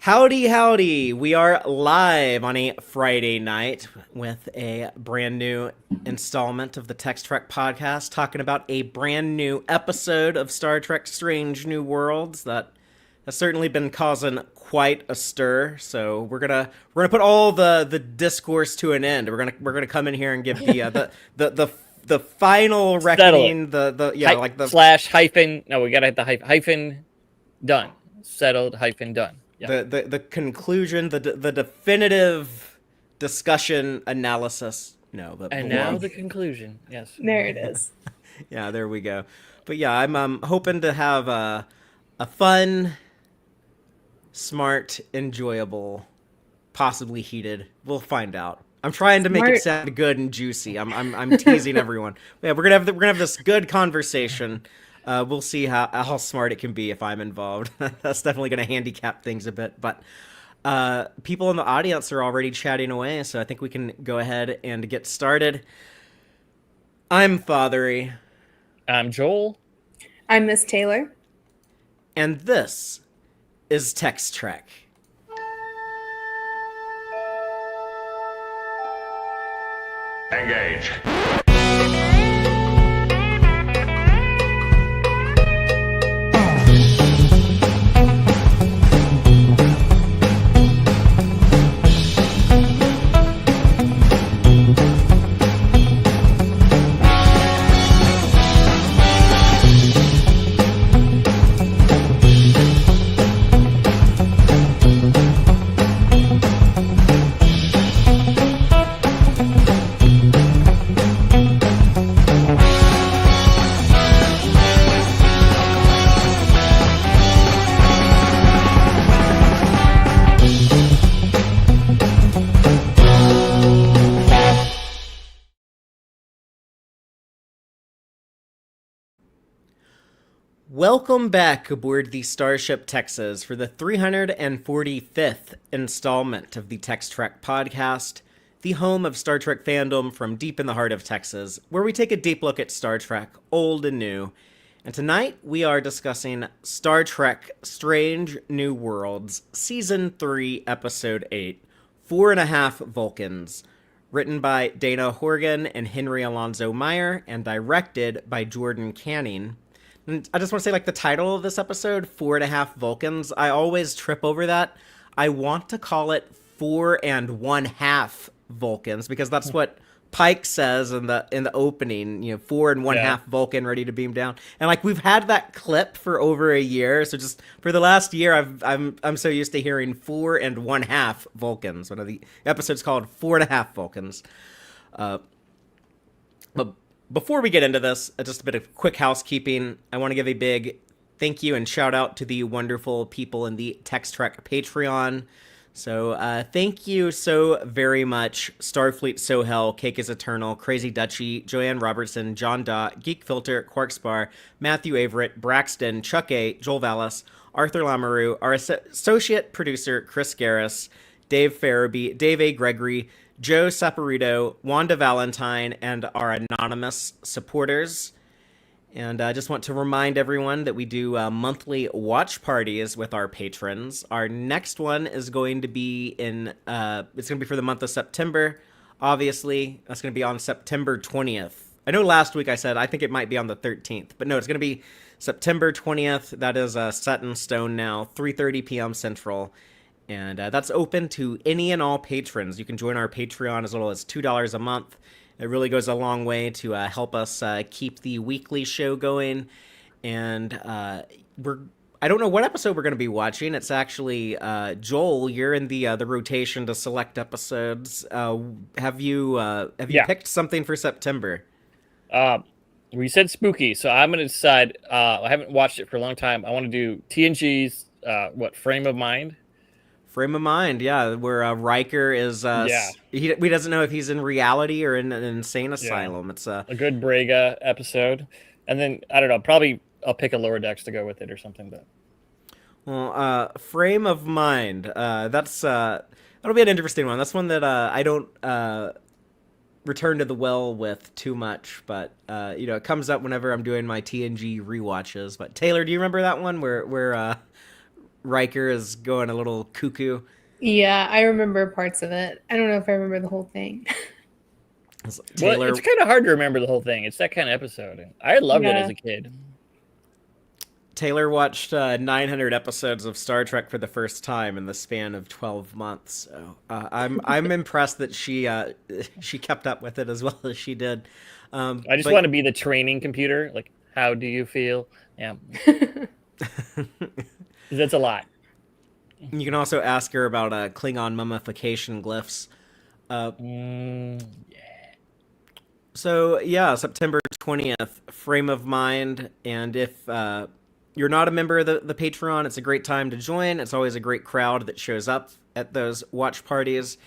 Howdy, howdy. We are live on a Friday night with a brand new installment of the Tex-Trek podcast, talking about a brand new episode of Star Trek Strange New Worlds that has certainly been causing quite a stir. So we're gonna put all the discourse to an end. We're gonna come in here and give the final Settle it. reckoning, the yeah, Hy- like the slash hyphen. No, we gotta hit the hyphen. Done. Settled hyphen done. Yeah. the conclusion, the definitive discussion analysis. No, but And now the conclusion. Yes. There it is. yeah, there we go. But yeah, I'm hoping to have a fun, smart, enjoyable, possibly heated. We'll find out. I'm trying to make it sound good and juicy. I'm teasing everyone. Yeah, we're gonna have this good conversation. We'll see how smart it can be if I'm involved. That's definitely going to handicap things a bit. But people in the audience are already chatting away, so I think we can go ahead and get started. I'm Fathery. I'm Joel. I'm Miss Taylor. And this is Tex-Trek. Engage. Welcome back aboard the Starship Texas for the 345th installment of the Tex-Trek podcast, the home of Star Trek fandom from deep in the heart of Texas, where we take a deep look at Star Trek, old and new. And tonight we are discussing Star Trek Strange New Worlds, Season 3, Episode 8, 4.5 Vulcans, written by Dana Horgan and Henry Alonso Meyer, and directed by Jordan Canning. And I just want to say, like, the title of this episode, 4.5 Vulcans, I always trip over that. I want to call it 4.5 Vulcans, because that's what Pike says in the opening, 4.5 Vulcan ready to beam down. And like, we've had that clip for over a year, so just for the last year, I'm so used to hearing 4.5 Vulcans. One of the episodes called 4.5 Vulcans. But before we get into this, just a bit of quick housekeeping. I want to give a big thank you and shout out to the wonderful people in the Tex-Trek Patreon. So thank you so very much, Starfleet Sohel, Cake is Eternal, Crazy Dutchie, Joanne Robertson, John Dot, Geek Filter, Quarkspar, Matthew Averett, Braxton, Chuck A, Joel Vallis, Arthur Lamoureux, our associate producer, Chris Garris, Dave Farabee, Dave A. Gregory, Joe Saporito, Wanda Valentine, and our anonymous supporters. And I just want to remind everyone that we do monthly watch parties with our patrons. Our next one is going to be it's going to be for the month of September. Obviously, that's going to be on September 20th. I know last week I said I think it might be on the 13th, but no, it's going to be September 20th. That is set in stone now, 3:30 p.m. Central. And that's open to any and all patrons. You can join our Patreon as little as $2 a month. It really goes a long way to help us keep the weekly show going. And I don't know what episode we're going to be watching. It's actually Joel. You're in the rotation to select episodes. Have you picked something for September? We said spooky, so I'm gonna decide. I haven't watched it for a long time. I want to do TNG's Frame of Mind. Frame of Mind, yeah, where Riker is, he doesn't know if he's in reality or in an insane asylum. It's a good Braga episode. And then, I don't know, probably I'll pick a Lower Decks to go with it or something. But Frame of Mind, that'll be an interesting one. That's one that I don't return to the well with too much, but it comes up whenever I'm doing my TNG rewatches. But Taylor, do you remember that one where Riker is going a little cuckoo. Yeah, I remember parts of it. I don't know if I remember the whole thing. Taylor, Well, it's kind of hard to remember the whole thing. It's that kind of episode. I loved it as Yeah. a kid. Taylor watched 900 episodes of Star Trek for the first time in the span of 12 months. So I'm impressed that she kept up with it as well as she did. I just But- want to be the training computer. Like, how do you feel? Yeah, that's a lot. You can also ask her about Klingon mummification glyphs. So yeah, September 20th, Frame of Mind, and if you're not a member of the Patreon, it's a great time to join. It's always a great crowd that shows up at those watch parties.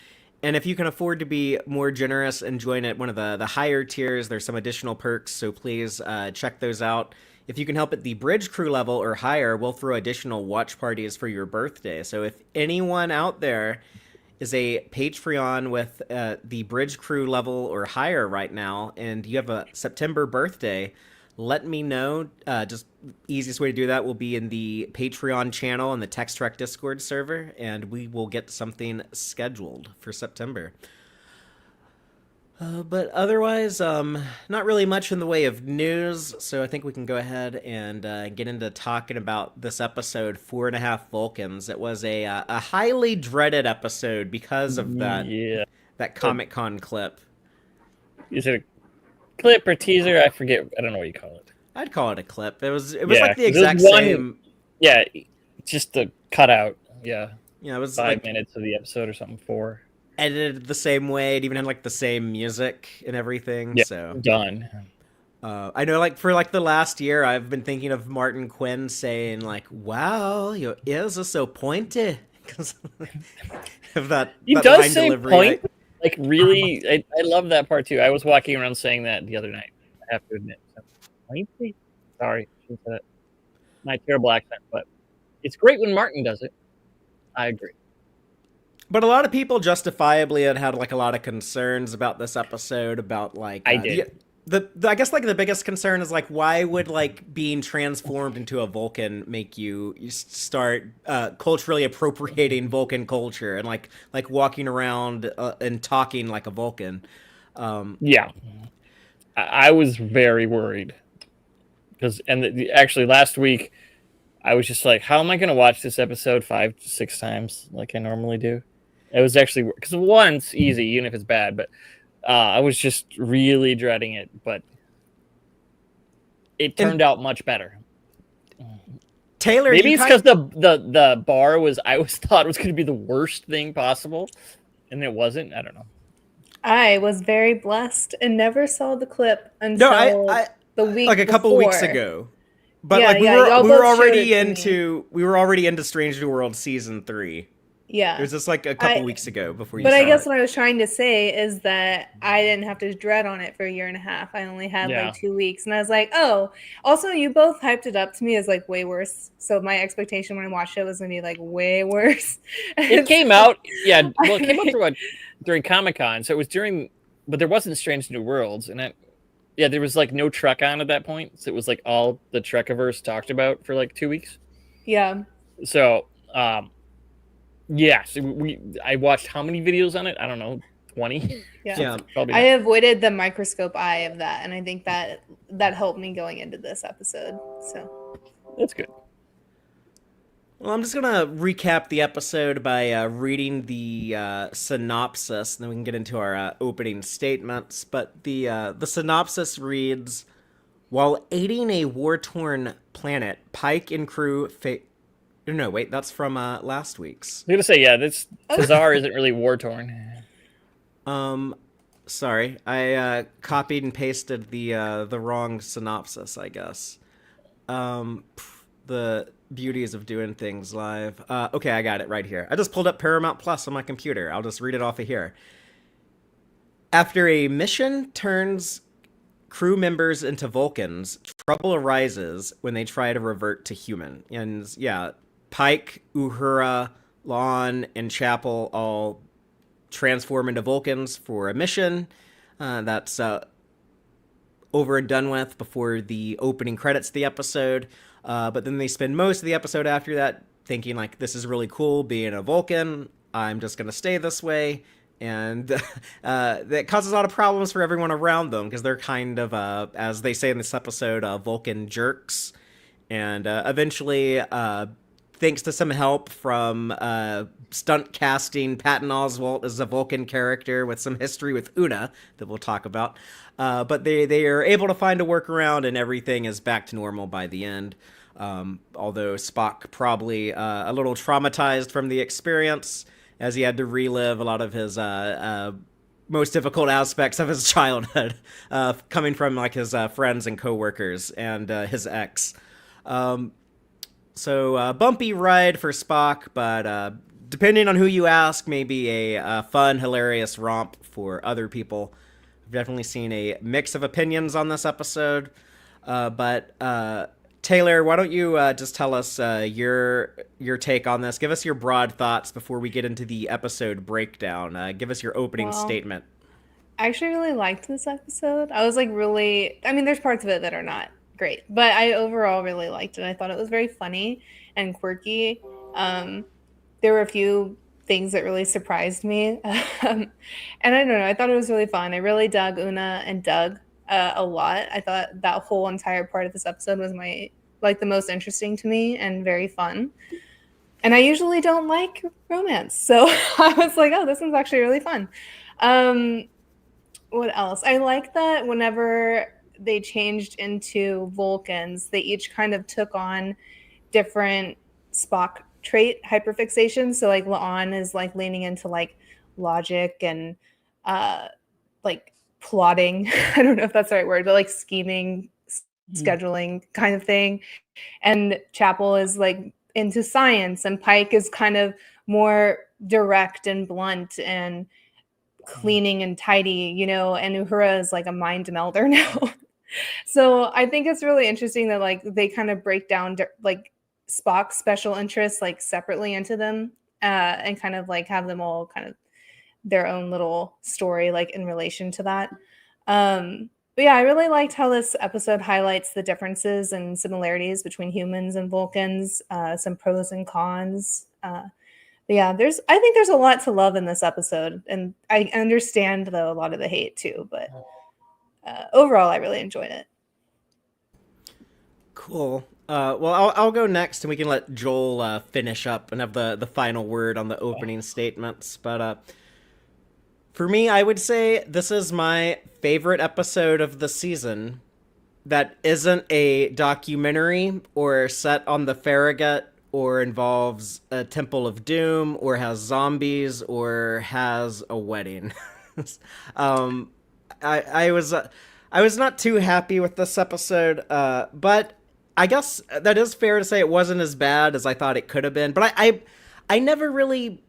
And if you can afford to be more generous and join at one of the higher tiers, there's some additional perks, so please check those out. If you can help at the bridge crew level or higher, we'll throw additional watch parties for your birthday. So if anyone out there is a Patreon with the bridge crew level or higher right now, and you have a September birthday, let me know. Just easiest way to do that will be in the Patreon channel and the Tex-Trek Discord server, and we will get something scheduled for September. But otherwise, not really much in the way of news, so I think we can go ahead and get into talking about this episode, 4.5 Vulcans. It was a highly dreaded episode because of that Comic-Con clip. Is it a clip or teaser? I forget. I don't know what you call it. I'd call it a clip. It was Yeah, like the 'cause there's exact one- same. Yeah, just the cutout. Yeah, Yeah, it was 5 like minutes of the episode or something. 4. edited the same way. It even had like the same music and everything. Yeah, So done. I know, like for like the last year, I've been thinking of Martin Quinn saying like, "Wow, your ears are so pointy," because of that. He that does line say delivery. point. Like really, I love that part too. I was walking around saying that the other night. I have to admit. So, pointy? Sorry, shouldn't say that. My terrible accent, but it's great when Martin does it. I agree. But a lot of people justifiably had like a lot of concerns about this episode. About like I did. The I guess like the biggest concern is like, why would like being transformed into a Vulcan make you start culturally appropriating Vulcan culture and like walking around and talking like a Vulcan? Yeah, I was very worried because actually last week I was just like, how am I going to watch this episode 5 to 6 times like I normally do? It was actually because once easy, even if it's bad, but I was just really dreading it. But it turned out much better. Taylor, Maybe it's because the bar was thought it was going to be the worst thing possible, and it wasn't. I don't know. I was very blessed and never saw the clip until the week like a couple before. weeks ago. But Yeah, like we yeah, were y'all we were both showed already it to into we were already into Strange New World season 3. Yeah. It was just like a couple weeks ago before you But saw I guess it. what I was trying to say is that I didn't have to dread on it for a year and a half. I only had Yeah. like 2 weeks. And I was like, oh, also you both hyped it up to me as like way worse. So my expectation when I watched it was going to be like way worse. It came out, yeah. Well, it came out during Comic-Con, so it was but there wasn't Strange New Worlds, and there was like no Trek on at that point, so it was like all the Trekiverse talked about for like 2 weeks. Yeah. So, so I watched how many videos on it? I don't know, 20. Yeah. Probably I not. avoided the microscope eye of that, and I think that helped me going into this episode. So That's good. Well, I'm just gonna recap the episode by reading the synopsis, and then we can get into our opening statements. But the synopsis reads: while aiding a war-torn planet, Pike and crew no, wait, that's from last week's. I'm gonna say this Tazar isn't really war torn. Sorry, I copied and pasted the wrong synopsis, I guess. The beauties of doing things live. Okay, I got it right here. I just pulled up Paramount Plus on my computer. I'll just read it off of here. After a mission turns crew members into Vulcans, trouble arises when they try to revert to human. And yeah, Pike, Uhura, Lon, and Chapel all transform into Vulcans for a mission that's over and done with before the opening credits of the episode. But then they spend most of the episode after that thinking like, this is really cool being a Vulcan. I'm just going to stay this way. And that causes a lot of problems for everyone around them because they're kind of, as they say in this episode, Vulcan jerks. And eventually, thanks to some help from stunt casting, Patton Oswalt is a Vulcan character with some history with Una that we'll talk about. But they are able to find a workaround, and everything is back to normal by the end. Although Spock probably a little traumatized from the experience, as he had to relive a lot of his most difficult aspects of his childhood, coming from like his friends and coworkers and his ex. So bumpy ride for Spock, but depending on who you ask, maybe a fun, hilarious romp for other people. I've definitely seen a mix of opinions on this episode, but Taylor, why don't you just tell us your take on this? Give us your broad thoughts before we get into the episode breakdown. Give us your opening statement. I actually really liked this episode. I was like really, I mean, there's parts of it that are not great, but I overall really liked it. I thought it was very funny and quirky. There were a few things that really surprised me. And I don't know, I thought it was really fun. I really dug Una and Doug a lot. I thought that whole entire part of this episode was the most interesting to me and very fun. And I usually don't like romance, so I was like, oh, this one's actually really fun. What else? I like that whenever they changed into Vulcans, they each kind of took on different Spock trait hyperfixation. So like La'an is like leaning into like logic and like plotting. I don't know if that's the right word, but like scheming, scheduling kind of thing. And Chapel is like into science, and Pike is kind of more direct and blunt and cleaning and tidy, you know, and Uhura is like a mind melder now. So I think it's really interesting that like they kind of break down like Spock's special interests like separately into them and kind of like have them all kind of their own little story like in relation to that. But yeah, I really liked how this episode highlights the differences and similarities between humans and Vulcans, some pros and cons. But yeah, I think there's a lot to love in this episode, and I understand though a lot of the hate too, but overall I really enjoyed it. Cool. Well, I'll go next, and we can let Joel finish up and have the final word on the opening statements. But for me, I would say this is my favorite episode of the season that isn't a documentary or set on the Farragut or involves a Temple of Doom or has zombies or has a wedding. I was not too happy with this episode, but I guess that is fair to say it wasn't as bad as I thought it could have been. But I never really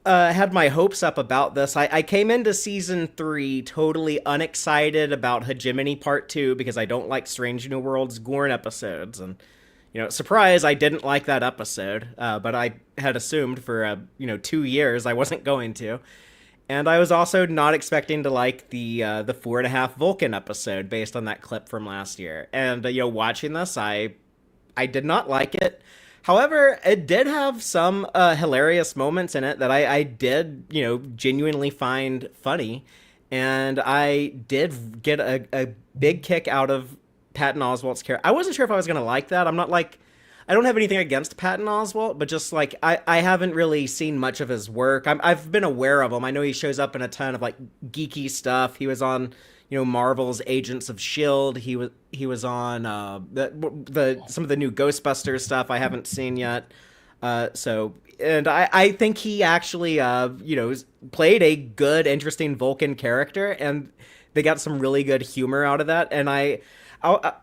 had my hopes up about this. I came into season 3 totally unexcited about Hegemony Part 2 because I don't like Strange New Worlds Gorn episodes. And, you know, surprise, I didn't like that episode. But I had assumed for, 2 years I wasn't going to. And I was also not expecting to like the 4.5 Vulcan episode based on that clip from last year. And, watching this, I did not like it. However, it did have some hilarious moments in it that I did, genuinely find funny. And I did get a big kick out of Patton Oswalt's character. I wasn't sure if I was going to like that. I don't have anything against Patton Oswalt, but just like I haven't really seen much of his work. I've been aware of him. I know he shows up in a ton of like geeky stuff. He was on, Marvel's Agents of S.H.I.E.L.D. He was on the some of the new Ghostbusters stuff I haven't seen yet. And I think he actually played a good, interesting Vulcan character, and they got some really good humor out of that. And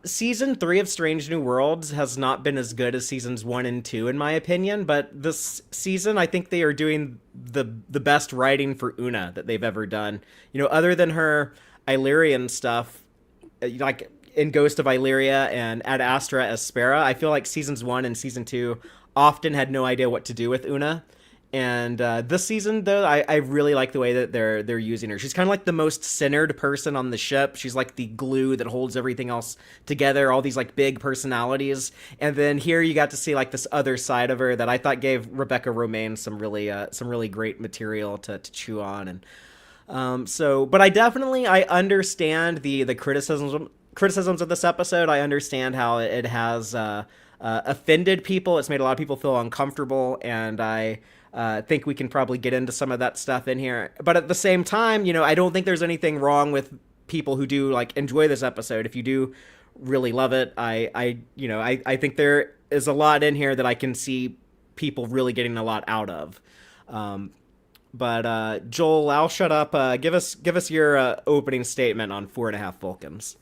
season 3 of Strange New Worlds has not been as good as seasons 1 and 2, in my opinion. But this season, I think they are doing the best writing for Una that they've ever done. Other than her Illyrian stuff, like in Ghost of Illyria and Ad Astra as Spera, I feel like seasons 1 and season 2 often had no idea what to do with Una. And this season, though, I really like the way that they're using her. She's kind of like the most centered person on the ship. She's like the glue that holds everything else together. All these like big personalities, and then here you got to see like this other side of her that I thought gave Rebecca Romaine some really great material to chew on. And but I understand the criticisms of this episode. I understand how it has offended people. It's made a lot of people feel uncomfortable, and I think we can probably get into some of that stuff in here. But at the same time, I don't think there's anything wrong with people who do like enjoy this episode. If you do really love it, I think there is a lot in here that I can see people really getting a lot out of. But Joel, I'll shut up. Give us your opening statement on 4.5 Vulcans.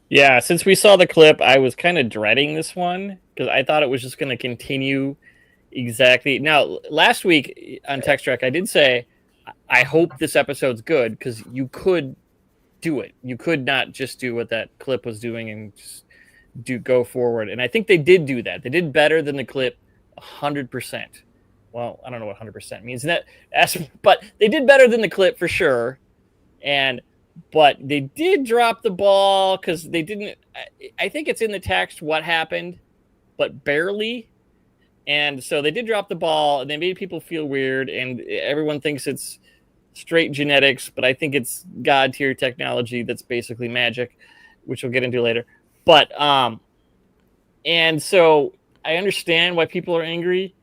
Yeah, since we saw the clip, I was kind of dreading this one because I thought it was just going to continue exactly. Now, last week on Tex-Trek, I did say I hope this episode's good because you could do it. You could not just do what that clip was doing and just go forward. And I think they did do that. They did better than the clip 100%. Well, I don't know what 100% means. But they did better than the clip for sure. But they did drop the ball because they didn't. I think it's in the text what happened, but barely. And so they did drop the ball, and they made people feel weird, and everyone thinks it's straight genetics, but I think it's God tier technology that's basically magic, which we'll get into later. But and so I understand why people are angry.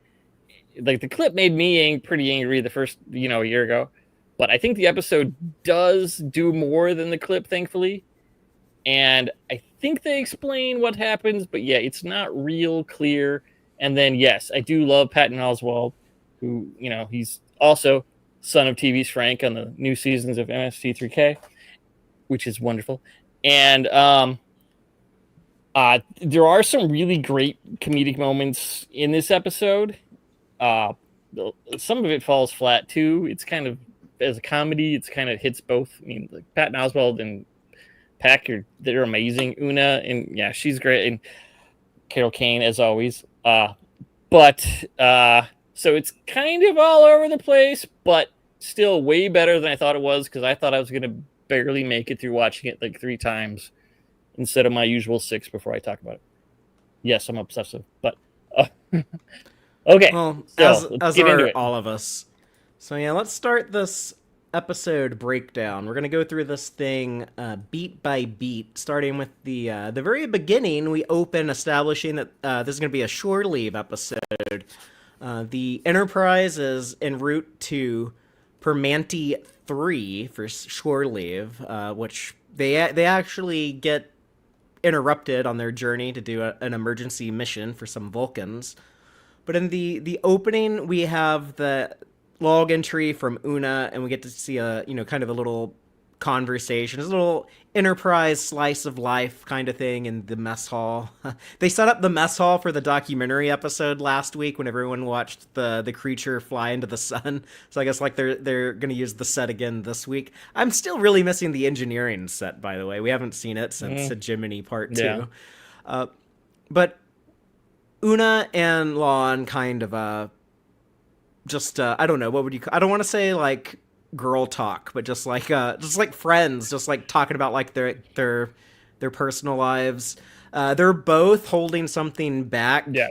Like the clip made me pretty angry the first, a year ago. But I think the episode does do more than the clip, thankfully. And I think they explain what happens, but yeah, it's not real clear. And then, yes, I do love Patton Oswalt, who, he's also son of TV's Frank on the new seasons of MST3K, which is wonderful. And there are some really great comedic moments in this episode. Some of it falls flat, too. It's kind of, as a comedy, it's kind of hits both. I mean, like Patton Oswalt and Pack, they're amazing. Una, and yeah, she's great. And Carol Kane, as always. So it's kind of all over the place, but still way better than I thought it was, because I thought I was going to barely make it through watching it like 3 times instead of my usual 6 before I talk about it. Yes, I'm obsessive, but okay. Well, so as are all of us. So yeah, let's start this episode breakdown. We're gonna go through this thing beat by beat, starting with the very beginning. We open establishing that this is gonna be a shore leave episode. The Enterprise is en route to Permanti 3 for shore leave, which they actually get interrupted on their journey to do an emergency mission for some Vulcans. But in the opening, we have the log entry from Una, and we get to see kind of a little conversation. It's a little Enterprise slice of life kind of thing in the mess hall. They set up the mess hall for the documentary episode last week when everyone watched the creature fly into the sun. So I guess like they're going to use the set again this week. I'm still really missing the engineering set, by the way. We haven't seen it since Hegemony Part 2. But Una and Lon kind of I don't know, what would you, I don't want to say like girl talk, but just like friends, just like talking about like their personal lives. They're both holding something back. Yeah.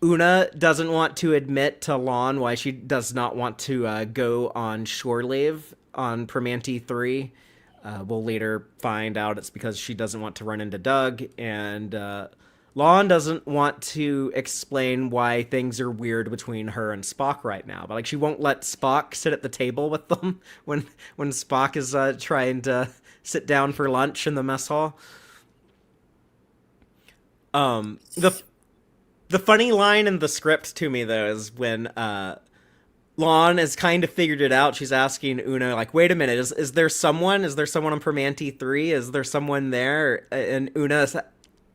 Una doesn't want to admit to Lon why she does not want to go on shore leave on Permanti 3. We'll later find out it's because she doesn't want to run into Doug, and Lon doesn't want to explain why things are weird between her and Spock right now, but like she won't let Spock sit at the table with them when Spock is trying to sit down for lunch in the mess hall. The funny line in the script to me though is when Lon has kind of figured it out. She's asking Una like, "Wait a minute, is there someone? Is there someone on Permanti 3? Is there someone there?" And Una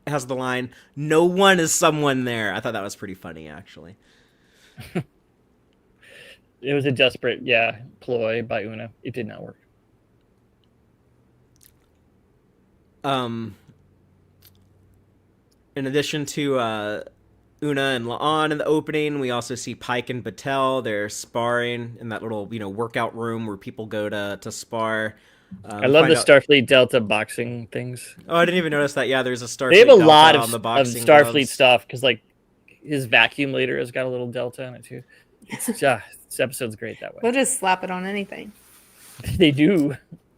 has the line, "No one is someone there." I thought that was pretty funny, actually. It was a desperate, ploy by Una. It did not work. In addition to Una and La'an in the opening. We also see Pike and Batel. They're sparring in that little, workout room where people go to spar. I love the Starfleet Delta boxing things. Oh, I didn't even notice that. Yeah, there's a Starfleet They have a Delta lot on the of boxing Starfleet gloves. stuff because like his vacuum later has got a little Delta in it too. This episode's great that way. They'll just slap it on anything. They do.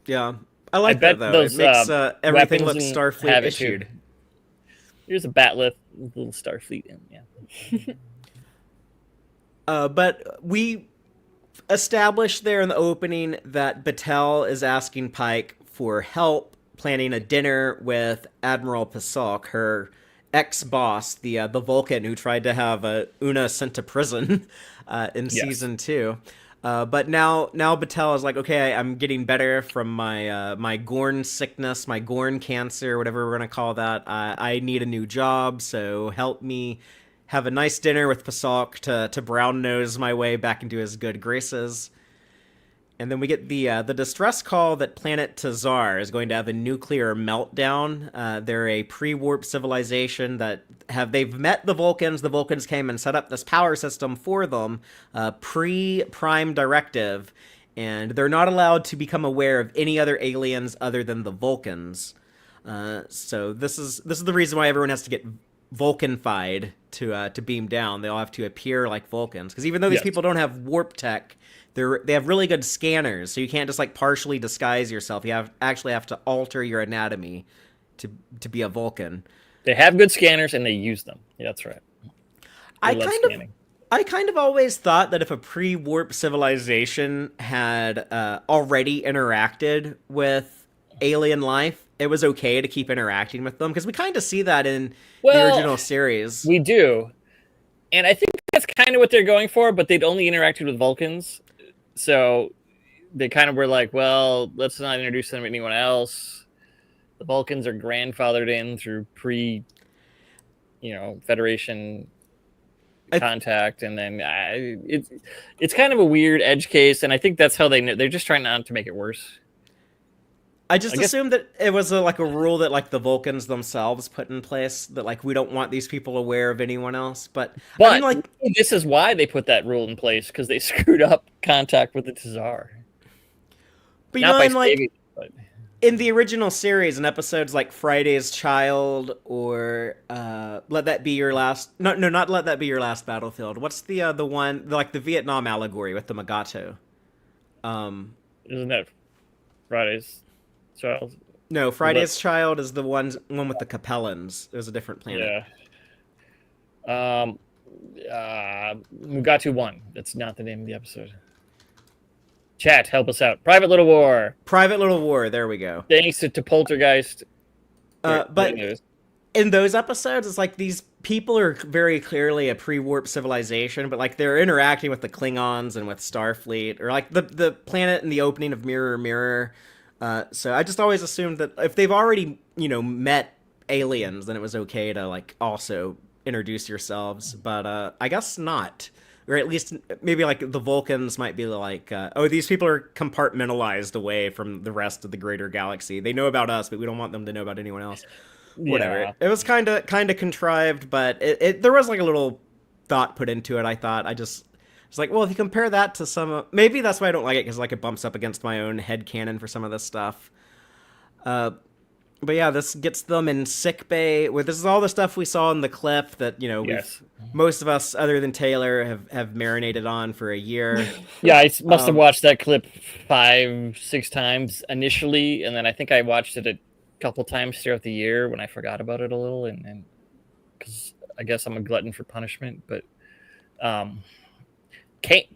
Yeah, I like bet that though. those, It makes everything look weapons Starfleet have it, issued. too. Here's a batleth with a little Starfleet in. Yeah. But we established there in the opening that Batel is asking Pike for help planning a dinner with Admiral Pasalk, her ex-boss, the Vulcan who tried to have Una sent to prison in season 2. But now Batel is like, okay, I'm getting better from my Gorn sickness, my Gorn cancer, whatever we're gonna call that. I need a new job, so help me have a nice dinner with Pasalk to brown nose my way back into his good graces. And then we get the distress call that planet Tazar is going to have a nuclear meltdown. They're a pre-warp civilization they've met the Vulcans. The Vulcans came and set up this power system for them, pre-Prime Directive, and they're not allowed to become aware of any other aliens other than the Vulcans. So this is the reason why everyone has to get Vulcanified to beam down. They all have to appear like Vulcans, because even though these people don't have warp tech, they have really good scanners, so you can't just like partially disguise yourself. You actually have to alter your anatomy to be a Vulcan. They have good scanners and they use them. Yeah, that's right. I kind of always thought that if a pre-warp civilization had already interacted with alien life, it was okay to keep interacting with them, because we kind of see that in the original series. We do. And I think that's kind of what they're going for, but they'd only interacted with Vulcans. So they kind of were like, well, let's not introduce them to anyone else. The Vulcans are grandfathered in through Federation contact. And then it's kind of a weird edge case. And I think that's how they're just trying not to make it worse. I guess assumed that it was a rule that like the Vulcans themselves put in place, that like we don't want these people aware of anyone else. But I mean, this is why they put that rule in place, because they screwed up contact with the Tazar. But in the original series, in episodes like Friday's Child or Let That Be Your Last, no, not Let That Be Your Last Battlefield. What's the one like the Vietnam allegory with the Magato? Isn't that Friday's Child? No, Friday's Child is the one with the Capellans. It was a different planet. Yeah. Mugatu 1. That's not the name of the episode. Chat, help us out. Private Little War. Private Little War. There we go. Thanks to Poltergeist. But in those episodes, it's like these people are very clearly a pre-warp civilization, but like they're interacting with the Klingons and with Starfleet, or like the planet in the opening of Mirror Mirror. So I just always assumed that if they've already, met aliens, then it was okay to like also introduce yourselves. But I guess not. Or at least maybe like the Vulcans might be like, these people are compartmentalized away from the rest of the greater galaxy. They know about us, but we don't want them to know about anyone else. Whatever. Yeah. It was kind of contrived, but there was like a little thought put into it. I thought it's like, well, if you compare that to maybe that's why I don't like it, because like it bumps up against my own headcanon for some of this stuff. But yeah, this gets them in sickbay. This is all the stuff we saw in the clip that most of us, other than Taylor, have marinated on for a year. Yeah, I must have watched that clip 5-6 times initially, and then I think I watched it a couple times throughout the year when I forgot about it a little, and because I guess I'm a glutton for punishment. But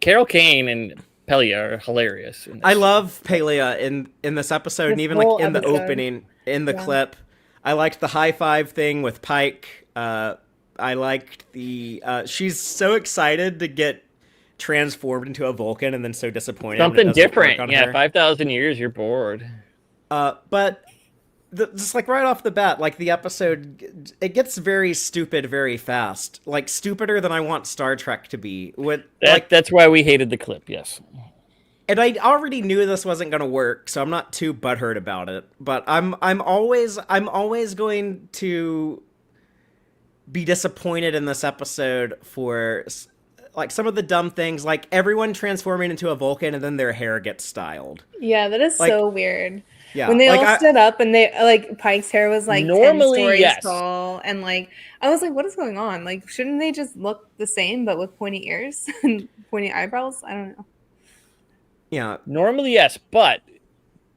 Carol Kane and Pelia are hilarious. I love Pelia in this episode, and even like in the opening, in the clip. I liked the high five thing with Pike. I liked she's so excited to get transformed into a Vulcan, and then so disappointed. Something different. Yeah, 5,000 years, you're bored. But just like right off the bat, like the episode, it gets very stupid very fast. Like stupider than I want Star Trek to be. That's why we hated the clip. Yes. And I already knew this wasn't going to work, so I'm not too butthurt about it. But I'm always going to be disappointed in this episode for like some of the dumb things, like everyone transforming into a Vulcan and then their hair gets styled. Yeah, that is Like, so weird. yeah, When they like all stood up and they like Pike's hair was like 10 Normally, stories yes. tall, and like I was like, what is going on? Like, shouldn't they just look the same but with pointy ears and pointy eyebrows? I don't know. yeah, Normally, yes, but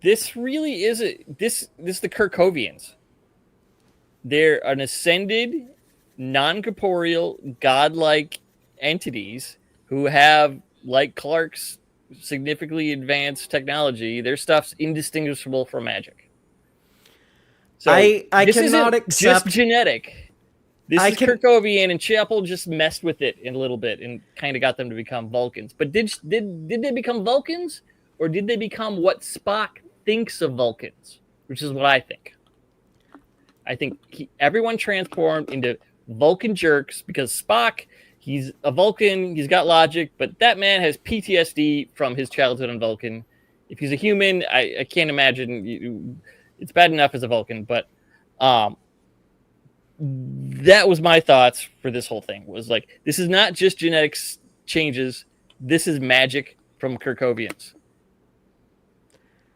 this really is this is the Kirkovians. They're an ascended, non-corporeal, godlike entities who have, like Clark's significantly advanced technology. Their stuff's indistinguishable from magic. So I this cannot isn't accept just genetic. This I is can- Kirkovian, and Chapel just messed with it in a little bit and kind of got them to become Vulcans. But did they become Vulcans, or did they become what Spock thinks of Vulcans? Which is what I think. I think everyone transformed into Vulcan jerks because Spock, he's a Vulcan, he's got logic, but that man has PTSD from his childhood on Vulcan. If he's a human, I can't imagine. It's bad enough as a Vulcan, but that was my thoughts for this whole thing. Was like, this is not just genetics changes. This is magic from Kirkovians.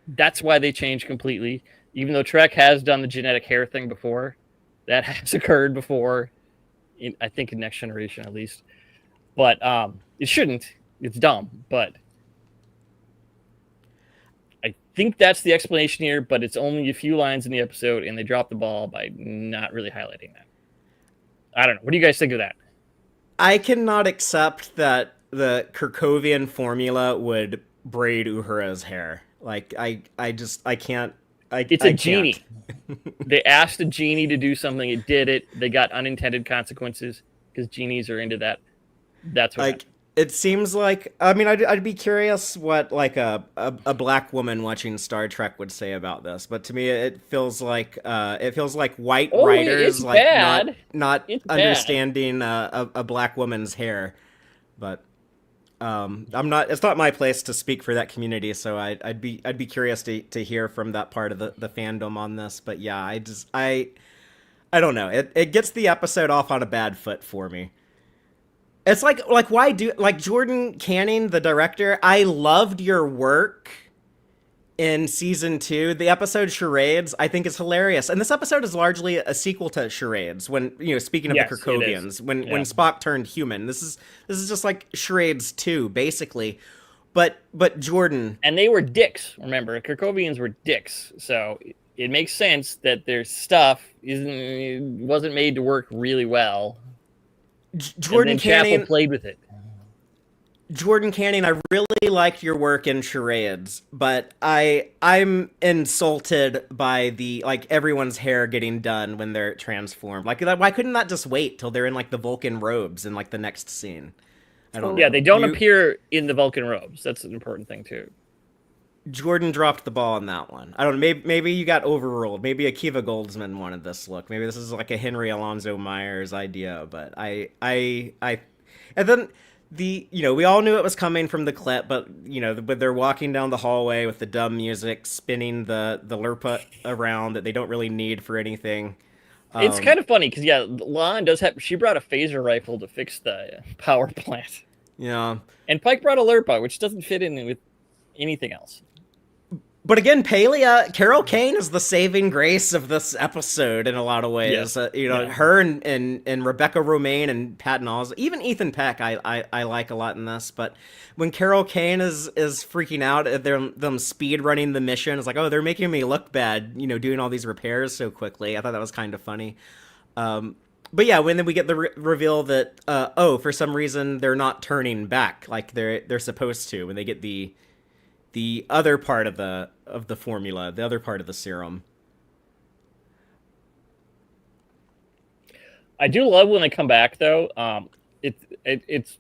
That's why they changed completely. Even though Trek has done the genetic hair thing before, that has occurred before, I think in Next Generation at least. But it shouldn't. It's dumb. But I think that's the explanation here, but it's only a few lines in the episode, and they dropped the ball by not really highlighting that. I don't know. What do you guys think of that? I cannot accept that the Kirkovian formula would braid Uhura's hair. Like, I can't. It's a genie. They asked a genie to do something. It did it. They got unintended consequences because genies are into that. That's what like happened. it seems like. I mean, I'd be curious what like a black woman watching Star Trek would say about this. But to me, it feels like white writers it's like bad. not It's bad. understanding a black woman's hair. But I'm not. It's not my place to speak for that community, so I'd be curious to hear from that part of the fandom on this. But yeah, I don't know. It gets the episode off on a bad foot for me. It's like why do like Jordan Canning, the director? I loved your work in season 2. The episode Charades, I think, is hilarious, and this episode is largely a sequel to Charades. When speaking of Yes, the it Kirkovians, is. when Yeah. Spock turned human, this is just like Charades 2, basically. But Jordan, And they were dicks. Remember, Kirkovians were dicks. So it makes sense that their stuff wasn't made to work really well. Jordan and then Chapel Canning, played with it. Jordan Canning, I really liked your work in Charades, but I'm insulted by the like everyone's hair getting done when they're transformed. Like, why couldn't that just wait till they're in like the Vulcan robes in like the next scene? I don't know. Yeah, they don't appear in the Vulcan robes. That's an important thing too. Jordan dropped the ball on that one. I don't know. Maybe you got overruled. Maybe Akiva Goldsman wanted this look. Maybe this is like a Henry Alonso Myers idea. But I and then we all knew it was coming from the clip. But when they're walking down the hallway with the dumb music, spinning the Lurpa around that they don't really need for anything. It's kind of funny because Lon she brought a phaser rifle to fix the power plant. Yeah. And Pike brought a Lurpa, which doesn't fit in with anything else. But again, Carol Kane is the saving grace of this episode in a lot of ways. Yeah. Her and Rebecca Romaine and Patton Oswalt, even Ethan Peck, I like a lot in this. But when Carol Kane is freaking out at them speed running the mission, it's like, oh, they're making me look bad, doing all these repairs so quickly. I thought that was kind of funny. But yeah, when then we get the reveal that for some reason they're not turning back like they're supposed to when they get the other part of the formula, the other part of the serum. I do love when they come back though. It's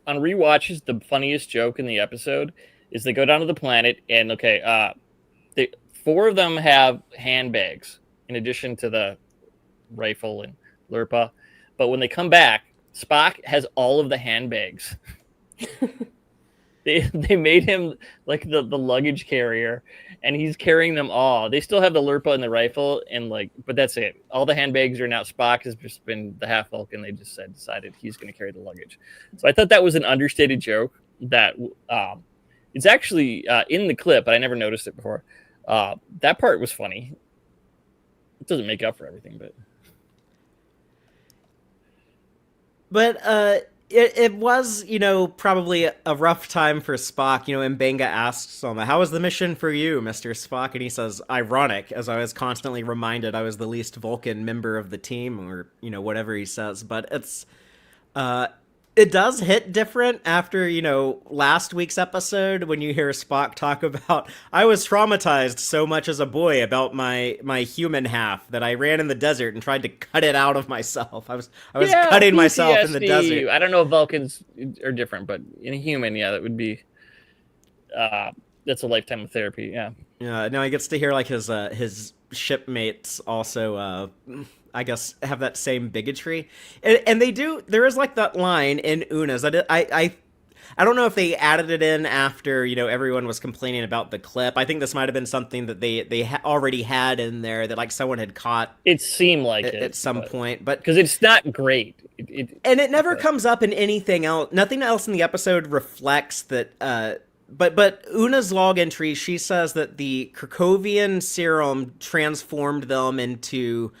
on rewatches, the funniest joke in the episode is they go down to the planet and 4 of them have handbags in addition to the rifle and Lurpa. But when they come back, Spock has all of the handbags. They made him like the luggage carrier, and he's carrying them all. They still have the Lurpa and the rifle, and but that's it. All the handbags are now. Spock has just been the half Vulcan. They just decided he's going to carry the luggage. So I thought that was an understated joke that it's actually in the clip, but I never noticed it before. That part was funny. It doesn't make up for everything, but it was, probably a rough time for Spock. Mbenga asks him, "How was the mission for you, Mr. Spock?" And he says, "Ironic, as I was constantly reminded I was the least Vulcan member of the team," or, whatever he says. But it does hit different after, last week's episode when you hear Spock talk about, "I was traumatized so much as a boy about my human half that I ran in the desert and tried to cut it out of myself. I was cutting myself in the desert." I don't know if Vulcans are different, but in a human, that would be that's a lifetime of therapy. Yeah. Yeah. Now he gets to hear like his shipmates also I guess have that same bigotry, and they do. There is like that line in Una's that I don't know if they added it in after everyone was complaining about the clip. I think this might have been something that they already had in there that like someone had caught. It seemed like it at some point, but because it's not great, and it never comes up in anything else. Nothing else in the episode reflects that. But Una's log entry, she says that the Krakowian serum transformed them into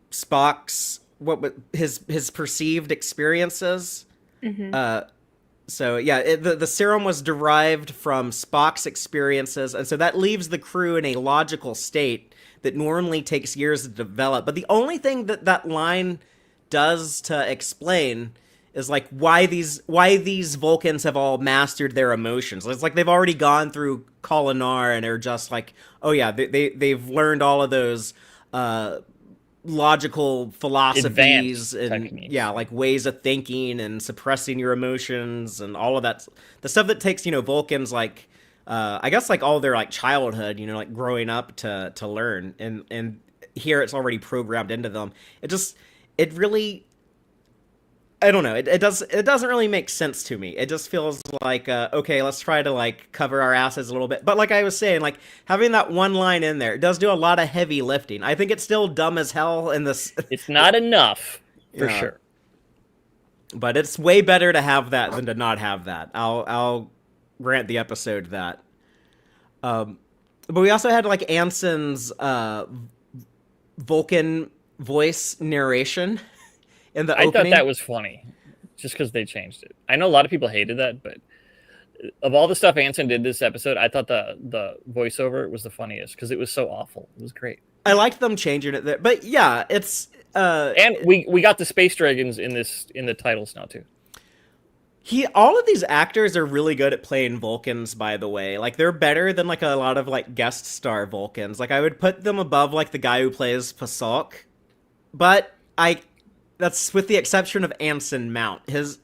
Spock's his perceived experiences. Mm-hmm. So yeah, the serum was derived from Spock's experiences, and so that leaves the crew in a logical state that normally takes years to develop. But the only thing that line does to explain is like why these Vulcans have all mastered their emotions. It's like they've already gone through Kolinar and are just like, oh yeah, they've learned all of those logical philosophies and techniques. like ways of thinking and suppressing your emotions and all of that, the stuff that takes Vulcans like I guess like all their like childhood, like growing up to learn, and here it's already programmed into them. It really, I don't know. It doesn't really make sense to me. It just feels like, okay, let's try to like cover our asses a little bit. But like I was saying, like having that one line in there, it does do a lot of heavy lifting. I think it's still dumb as hell in this. It's not enough for sure. But it's way better to have that than to not have that. I'll grant the episode that. But we also had like Anson's Vulcan voice narration. In the opening. I thought that was funny, just because they changed it. I know a lot of people hated that, but of all the stuff Anson did this episode, I thought the voiceover was the funniest because it was so awful. It was great. I liked them changing it there, but yeah, it's and we got the space dragons in the titles now too. All of these actors are really good at playing Vulcans, by the way. Like they're better than like a lot of like guest star Vulcans. Like I would put them above like the guy who plays Pasalk, but that's with the exception of Anson Mount. His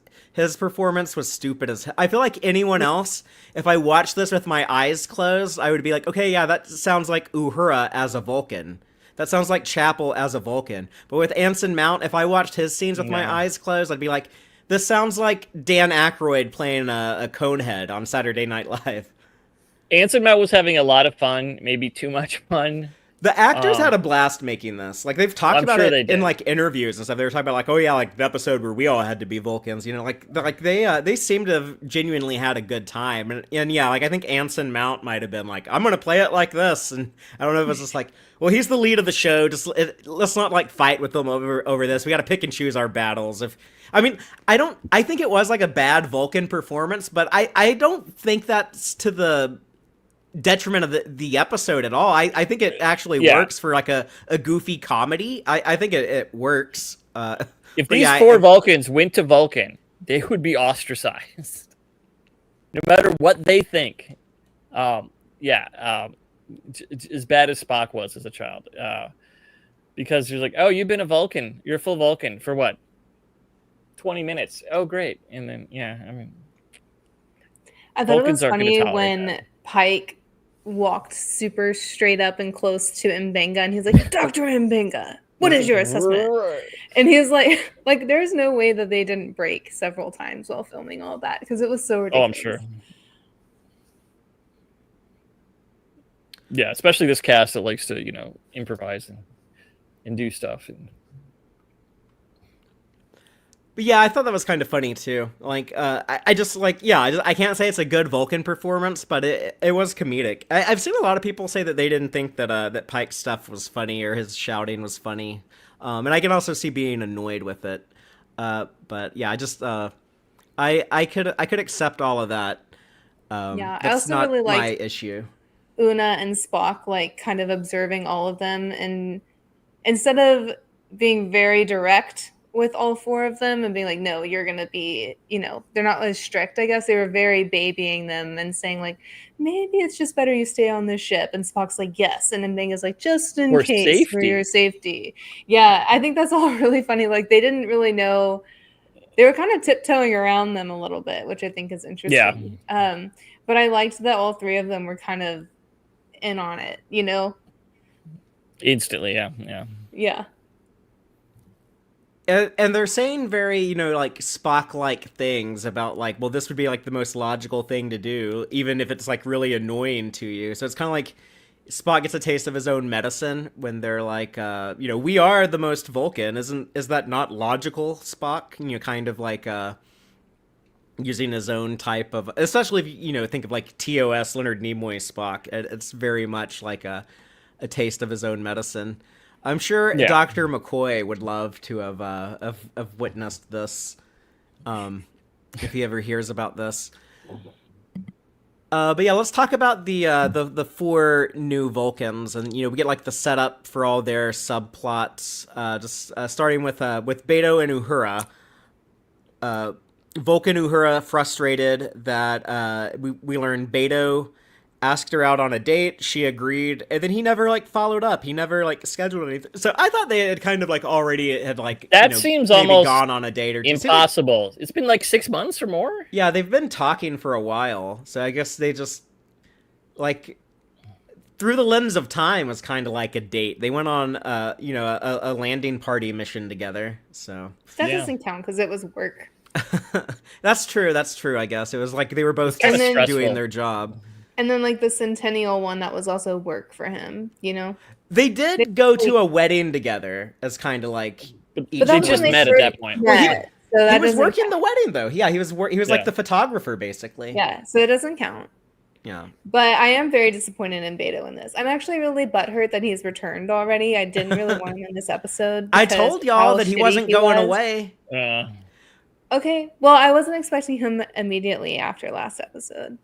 performance was stupid as hell. I feel like anyone else, if I watched this with my eyes closed, I would be like, okay, yeah, that sounds like Uhura as a Vulcan. That sounds like Chapel as a Vulcan. But with Anson Mount, if I watched his scenes with my eyes closed, I'd be like, this sounds like Dan Aykroyd playing a Conehead on Saturday Night Live. Anson Mount was having a lot of fun, maybe too much fun. The actors had a blast making this. Like they've talked about it in like interviews and stuff. They were talking about like, oh yeah, like the episode where we all had to be Vulcans. Like they seem to have genuinely had a good time. And yeah, like I think Anson Mount might have been like, I'm gonna play it like this. And I don't know if it's just like, well, he's the lead of the show. Let's not like fight with him over this. We got to pick and choose our battles. I think it was like a bad Vulcan performance, but I don't think that's to the detriment of the episode at all. I think it actually works for like a goofy comedy. I think it works. If these four Vulcans went to Vulcan, they would be ostracized, no matter what they think. As bad as Spock was as a child, because he was like, "Oh, you've been a Vulcan. You're a full Vulcan for what? 20 minutes. Oh, great." And then I thought Vulcans it was funny when Pike walked super straight up and close to Mbenga, and he's like, "Dr. Mbenga, what is your assessment?" And he's like there's no way that they didn't break several times while filming all that because it was so ridiculous. Oh, I'm sure. Yeah, especially this cast that likes to, improvise and do stuff. And But yeah, I thought that was kind of funny too. Like, I just like, yeah, I can't say it's a good Vulcan performance, but it was comedic. I've seen a lot of people say that they didn't think that that Pike's stuff was funny or his shouting was funny, and I can also see being annoyed with it. But yeah, I just I could accept all of that. Yeah, I That's also not really my liked issue. Una and Spock like kind of observing all of them, and instead of being very direct with all four of them and being like, no, you're gonna be, they're not as strict, I guess. They were very babying them and saying like, maybe it's just better you stay on this ship. And Spock's like, yes. And then Bing is like, just in for case, for your safety. Yeah, I think that's all really funny. Like they didn't really know. They were kind of tiptoeing around them a little bit, which I think is interesting. Yeah. But I liked that all three of them were kind of in on it, Instantly, yeah. Yeah. And they're saying very, like Spock-like things about like, well, this would be like the most logical thing to do, even if it's like really annoying to you. So it's kind of like Spock gets a taste of his own medicine when they're like, we are the most Vulcan. Is that not logical, Spock? Kind of like using his own type of, especially if think of like TOS Leonard Nimoy Spock. It's very much like a taste of his own medicine. I'm sure Dr. McCoy would love to have witnessed this, if he ever hears about this. But yeah, let's talk about the four new Vulcans, and we get like the setup for all their subplots. Starting with Beto and Uhura. Vulcan Uhura frustrated that we learned Beto asked her out on a date. She agreed, and then he never like followed up. He never like scheduled anything. So I thought they had kind of like already had like that seems maybe almost gone on a date or two. impossible. It's been like 6 months or more. Yeah, they've been talking for a while, so I guess they just like through the lens of time was kind of like a date. They went on a landing party mission together. So that doesn't count because it was work. That's true. I guess it was like they were both just doing their job. And then like the Centennial one, that was also work for him, They did go to a wedding together as kind of like, but they just met at that point. Well, he was working the wedding though. Yeah, he was like the photographer basically. Yeah, so it doesn't count. Yeah. But I am very disappointed in Beto in this. I'm actually really butthurt that he's returned already. I didn't really want him in this episode. I told y'all that he wasn't going away. Okay, well, I wasn't expecting him immediately after last episode.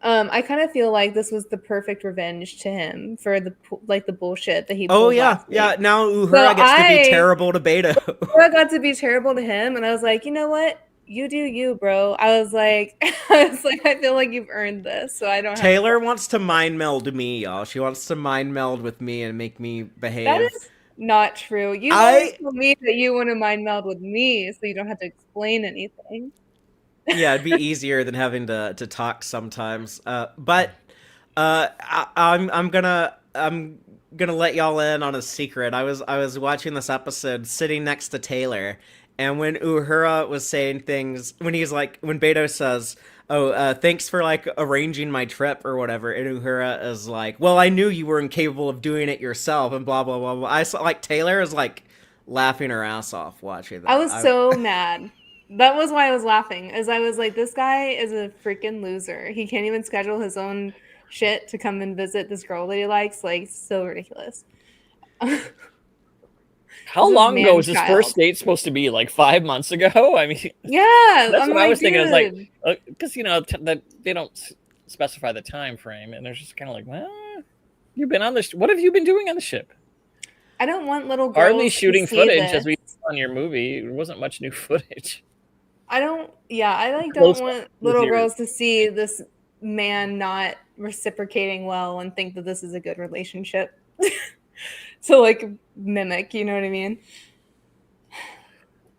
I kind of feel like this was the perfect revenge to him for the bullshit that he pulled. Oh yeah, yeah. Now Uhura gets to be terrible to Beto. Uhura got to be terrible to him, and I was like, you know what? You do you, bro. I was like, I feel like you've earned this, so I don't. Taylor wants to mind meld me, y'all. She wants to mind meld with me and make me behave. That is not true. You always told me that you want to mind meld with me, so you don't have to explain anything. Yeah, it'd be easier than having to talk sometimes. But I'm gonna let y'all in on a secret. I was watching this episode sitting next to Taylor, and when Uhura was saying things, when Beto says, "Oh, thanks for like arranging my trip" or whatever, and Uhura is like, "Well, I knew you were incapable of doing it yourself," and blah blah blah blah. I saw like Taylor is like laughing her ass off watching that. I was so mad. That was why I was laughing, as I was like, this guy is a freaking loser. He can't even schedule his own shit to come and visit this girl that he likes. Like, so ridiculous. How long ago was this first date supposed to be? Like 5 months ago? I mean, yeah, that's what I was thinking. I was like, because that they don't specify the time frame, and they're just kind of like, well, you've been on this. What have you been doing on the ship? I don't want little girls hardly shooting to see footage this. as we saw on your movie. There wasn't much new footage. I don't want little girls to see this man not reciprocating well and think that this is a good relationship to like mimic, you know what I mean?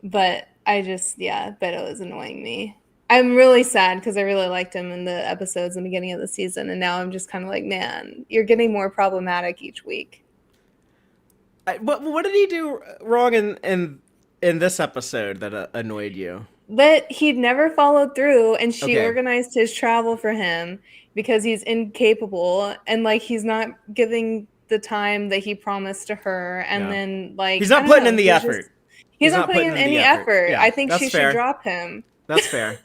But I just, Beto is annoying me. I'm really sad because I really liked him in the episodes in the beginning of the season, and now I'm just kind of like, man, you're getting more problematic each week. What did he do wrong in this episode that annoyed you? But he'd never followed through, and she Okay. organized his travel for him because he's incapable, and like he's not giving the time that he promised to her, and Yeah. then like He's I not don't putting know, in the effort. he's not putting in the any effort. Yeah, I think that's she fair. should drop him. That's fair.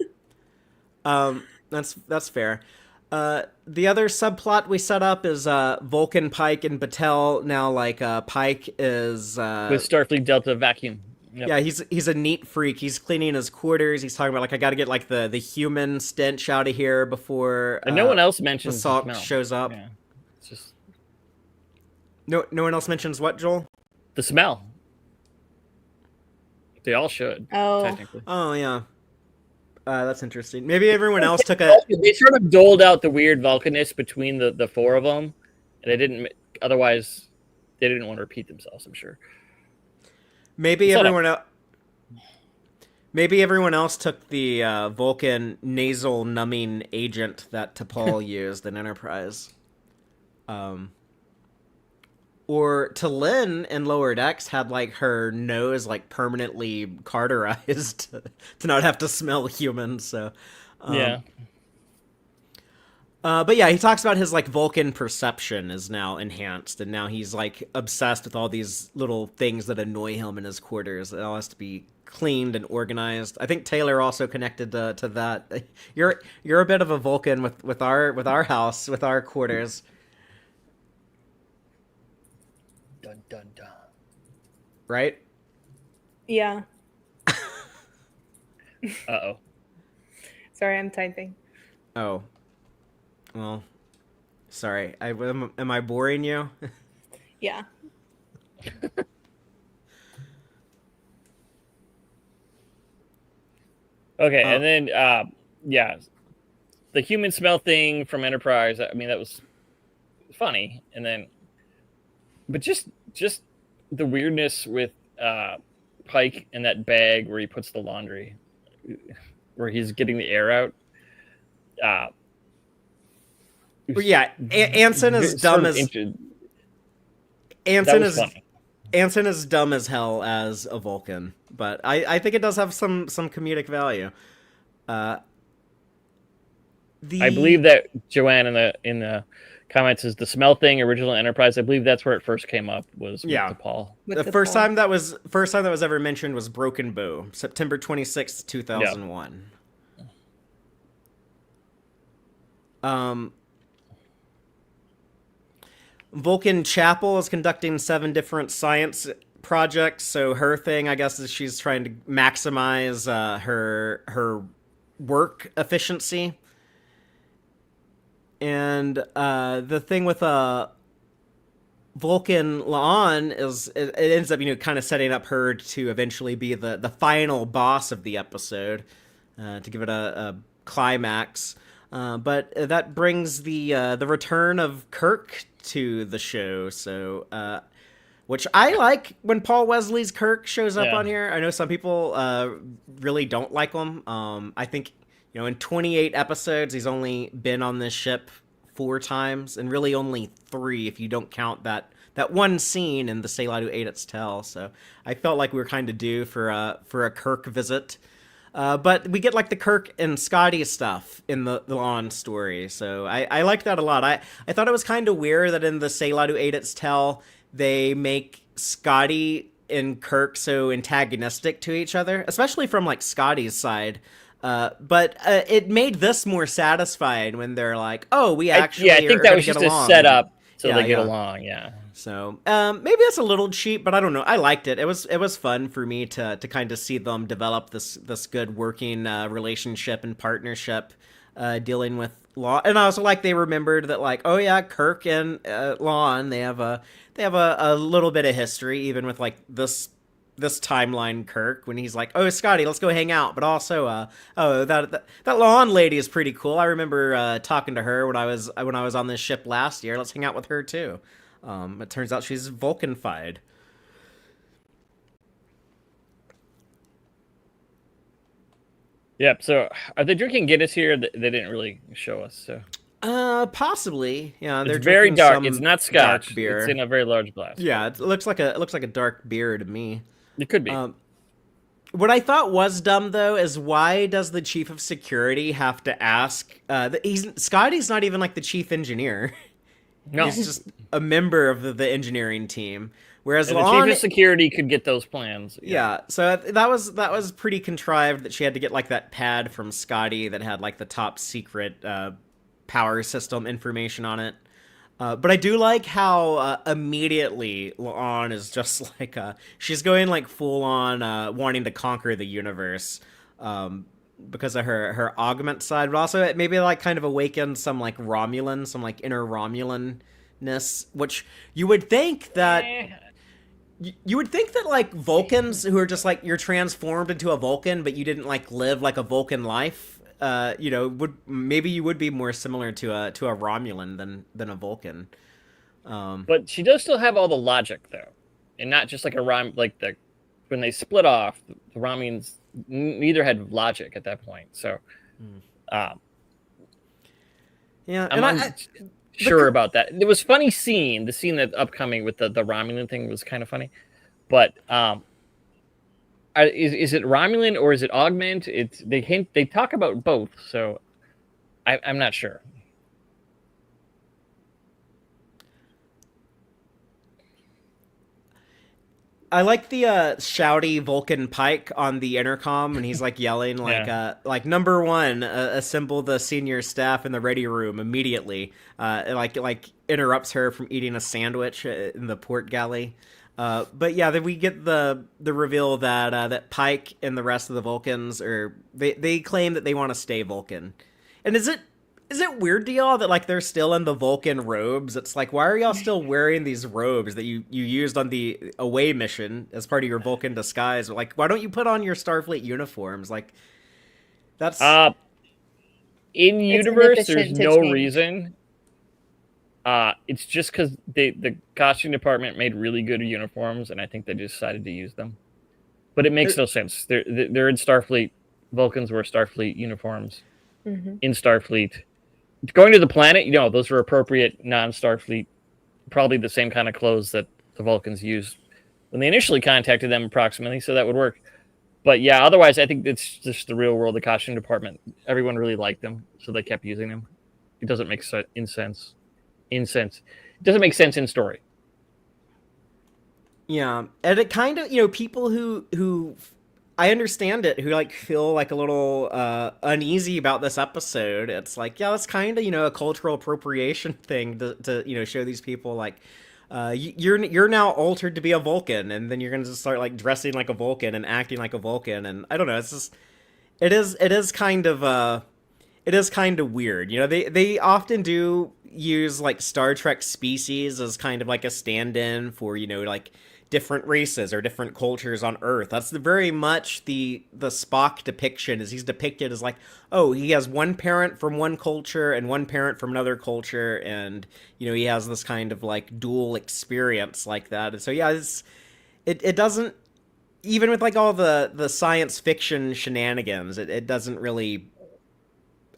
That's fair. The other subplot we set up is Vulcan, Pike, and Batel. Now, like Pike is With Starfleet Delta vacuum. Yep. yeah, he's a neat freak. He's cleaning his quarters. He's talking about like I got to get like the human stench out of here before And no one else the mentions the salt smell. shows up. Yeah. It's just No one else mentions what, Joel? the smell. They all should. Oh. Technically. Oh yeah, that's interesting. Maybe everyone else took a. They sort of doled out the weird Vulcanness between the four of them, and they didn't. Otherwise, they didn't want to repeat themselves. I'm sure. Maybe Shut everyone else. Maybe everyone else took the Vulcan nasal numbing agent that T'Pol used in Enterprise. Or T'Lyn in Lower Decks had like her nose like permanently cauterized to not have to smell human. So Yeah. But yeah, he talks about his like Vulcan perception is now enhanced, and now he's like obsessed with all these little things that annoy him in his quarters. It all has to be cleaned and organized. I think Taylor also connected to that. You're a bit of a Vulcan with our house, with our quarters. Dun dun dun. Right? Yeah. Uh-oh. Sorry, I'm typing. Oh. Well, sorry. Am I boring you? Yeah. Okay, and then yeah, the human smell thing from Enterprise. I mean, that was funny, and then, but just the weirdness with Pike in that bag where he puts the laundry, where he's getting the air out. Yeah, Anson is dumb as Anson is funny. Anson is dumb as hell as a Vulcan, but I think it does have some comedic value. I believe that Joanne in the comments is the smell thing original Enterprise. I believe that's where it first came up was with Yeah. T'Pol. The first time that was ever mentioned was Broken Bow, September 26th, 2001. Vulcan Chapel is conducting 7 different science projects. So her thing, I guess, is she's trying to maximize her work efficiency. And the thing with Vulcan La'an is it ends up kind of setting up her to eventually be the final boss of the episode, to give it a climax. But that brings the return of Kirk to the show. So, which I like when Paul Wesley's Kirk shows up on here. I know some people really don't like him. I think in 28 episodes he's only been on this ship 4 times, and really only 3 if you don't count that one scene in the S3E8's Tell. So I felt like we were kind of due for a Kirk visit. But we get like the Kirk and Scotty stuff in the La'an story, so I like that a lot. I thought it was kind of weird that in the S3E8's Tell they make Scotty and Kirk so antagonistic to each other, especially from like Scotty's side. But it made this more satisfying when they're like, "Oh, we actually I think that was just a setup so they get along." Yeah. So maybe that's a little cheap, but I don't know. I liked it. It was fun for me to kind of see them develop this good working relationship and partnership, dealing with law. And I also like they remembered that like, oh yeah, Kirk and La'an, they have a little bit of history, even with like this timeline Kirk, when he's like, oh Scotty, let's go hang out. But also that La'an lady is pretty cool. I remember talking to her when I was on this ship last year. Let's hang out with her too. It turns out she's Vulcan-fied. Yep. So, are they drinking Guinness here? They didn't really show us. So, Possibly. Yeah, they're it's very drinking dark. some It's not Scotch. dark beer. It's in a very large glass. Yeah, it looks like a dark beer to me. It could be. What I thought was dumb though is why does the chief of security have to ask? Scotty's not even like the chief engineer. No. He's just a member of the engineering team. Whereas And the chief of security could get those plans. Yeah, so that was pretty contrived that she had to get like that pad from Scotty that had like the top secret power system information on it. But I do like how immediately La'an is just like she's going like full on wanting to conquer the universe because of her augment side, but also it maybe like kind of awakens some like Romulan, some like inner Romulan-ness, which you would think that. You would think that like Vulcans who are just like you're transformed into a Vulcan, but you didn't like live like a Vulcan life. Maybe you would be more similar to a Romulan than a Vulcan. But she does still have all the logic though, and not just like when they split off, the Romulans neither had logic at that point. So, yeah, I'm sure about that. It was funny the scene that's upcoming with the Romulan thing was kind of funny, but is it Romulan or is it augment? They talk about both, so I'm not sure. I like the shouty Vulcan Pike on the intercom, and he's like yelling like number one, assemble the senior staff in the ready room immediately. Like interrupts her from eating a sandwich in the port galley. But yeah, then we get the reveal that that Pike and the rest of the Vulcans they claim that they want to stay Vulcan. And is it weird to y'all that like they're still in the Vulcan robes? It's like, why are y'all still wearing these robes that you used on the away mission as part of your Vulcan disguise? Like, why don't you put on your Starfleet uniforms? Like, that's in universe. There's no reason. It's just because the costume department made really good uniforms, and I think they decided to use them. But it makes no sense. They're in Starfleet. Vulcans wear Starfleet uniforms in Starfleet. Going to the planet, those are appropriate non-Starfleet, probably the same kind of clothes that the Vulcans used when they initially contacted them approximately, so that would work. But yeah, otherwise, I think it's just the real world, the costume department. Everyone really liked them, so they kept using them. It doesn't make sense. It doesn't make sense in story. Yeah, and it kind of, people who I understand it, who like feel like a little uneasy about this episode. It's like, yeah, that's kind of a cultural appropriation thing to show these people like you're now altered to be a Vulcan, and then you're gonna just start like dressing like a Vulcan and acting like a Vulcan, and I don't know. It's just it is kind of weird. They often do use like Star Trek species as kind of like a stand-in for like different races or different cultures on Earth. That's very much the Spock depiction. Is he's depicted as like, oh, he has one parent from one culture and one parent from another culture, and he has this kind of like dual experience like that. And so yeah, it doesn't, even with like all the science fiction shenanigans, it doesn't really,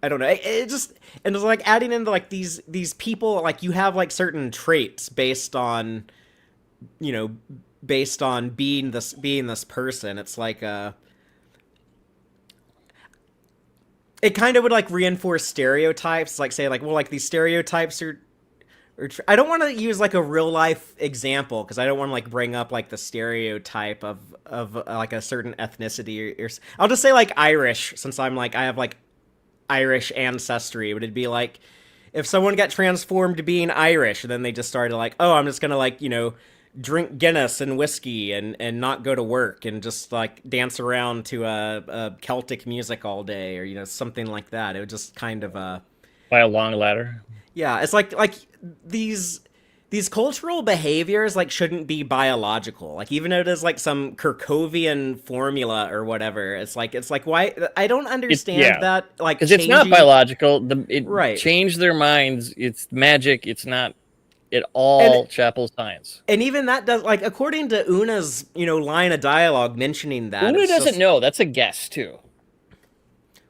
I don't know. It just, and it's like adding into like these people, like you have like certain traits based on being this person. It's like it kind of would like reinforce stereotypes, like say like, well, like these stereotypes are I don't want to use like a real life example because I don't want to like bring up like the stereotype of like a certain ethnicity or I'll just say like Irish, since I have like Irish ancestry. Would it be like if someone got transformed to being Irish and then they just started like, oh, I'm just gonna like drink Guinness and whiskey and not go to work and just like dance around to a Celtic music all day, or something like that. It would just kind of by a long ladder. Yeah, it's like these cultural behaviors like shouldn't be biological. Like even though it is like some Kirkovian formula or whatever, it's like why I don't understand that. Like because it's not biological. Right. Changed their minds. It's magic. It's not at all Chapel science. And even that does, like, according to Una's line of dialogue mentioning that, Una doesn't know. That's a guess too.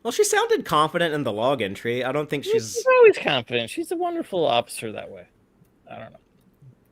Well, she sounded confident in the log entry. I don't think she's always confident. She's a wonderful officer that way. I don't know.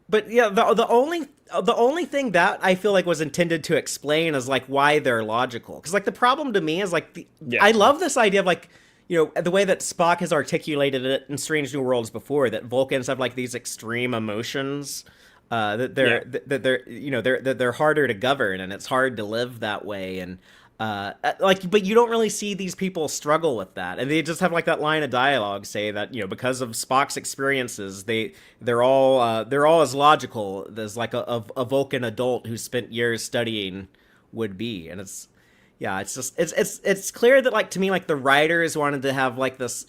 But yeah, the only thing that I feel like was intended to explain is like why they're logical. Because like the problem to me is like Yeah. I love this idea of like, the way that Spock has articulated it in Strange New Worlds before, that Vulcans have like these extreme emotions, that they're harder to govern, and it's hard to live that way. And but you don't really see these people struggle with that, and they just have like that line of dialogue say that because of Spock's experiences, they're all as logical as like a Vulcan adult who spent years studying would be. And it's just it's clear that, like, to me, like the writers wanted to have like this.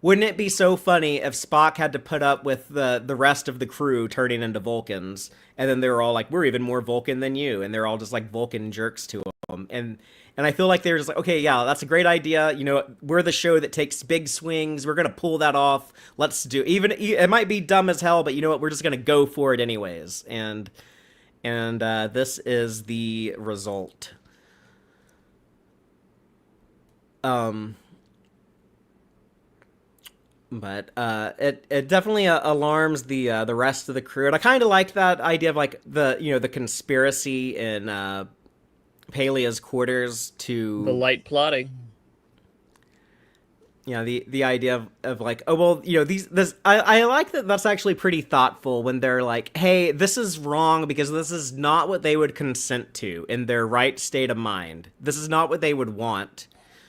Wouldn't it be so funny if Spock had to put up with the rest of the crew turning into Vulcans, and then they're all like, we're even more Vulcan than you, and they're all just like Vulcan jerks to him. And I feel like they're just like, okay, yeah, that's a great idea. We're the show that takes big swings. We're gonna pull that off. Let's do. Even it might be dumb as hell, but you know what? We're just gonna go for it anyways. And this is the result. But it definitely alarms the rest of the crew, and I kind of like that idea of like the conspiracy in Palea's quarters to The light plotting. the idea of like, oh well, I like that. That's actually pretty thoughtful when they're like, hey, this is wrong because this is not what they would consent to in their right state of mind. This is not what they would want.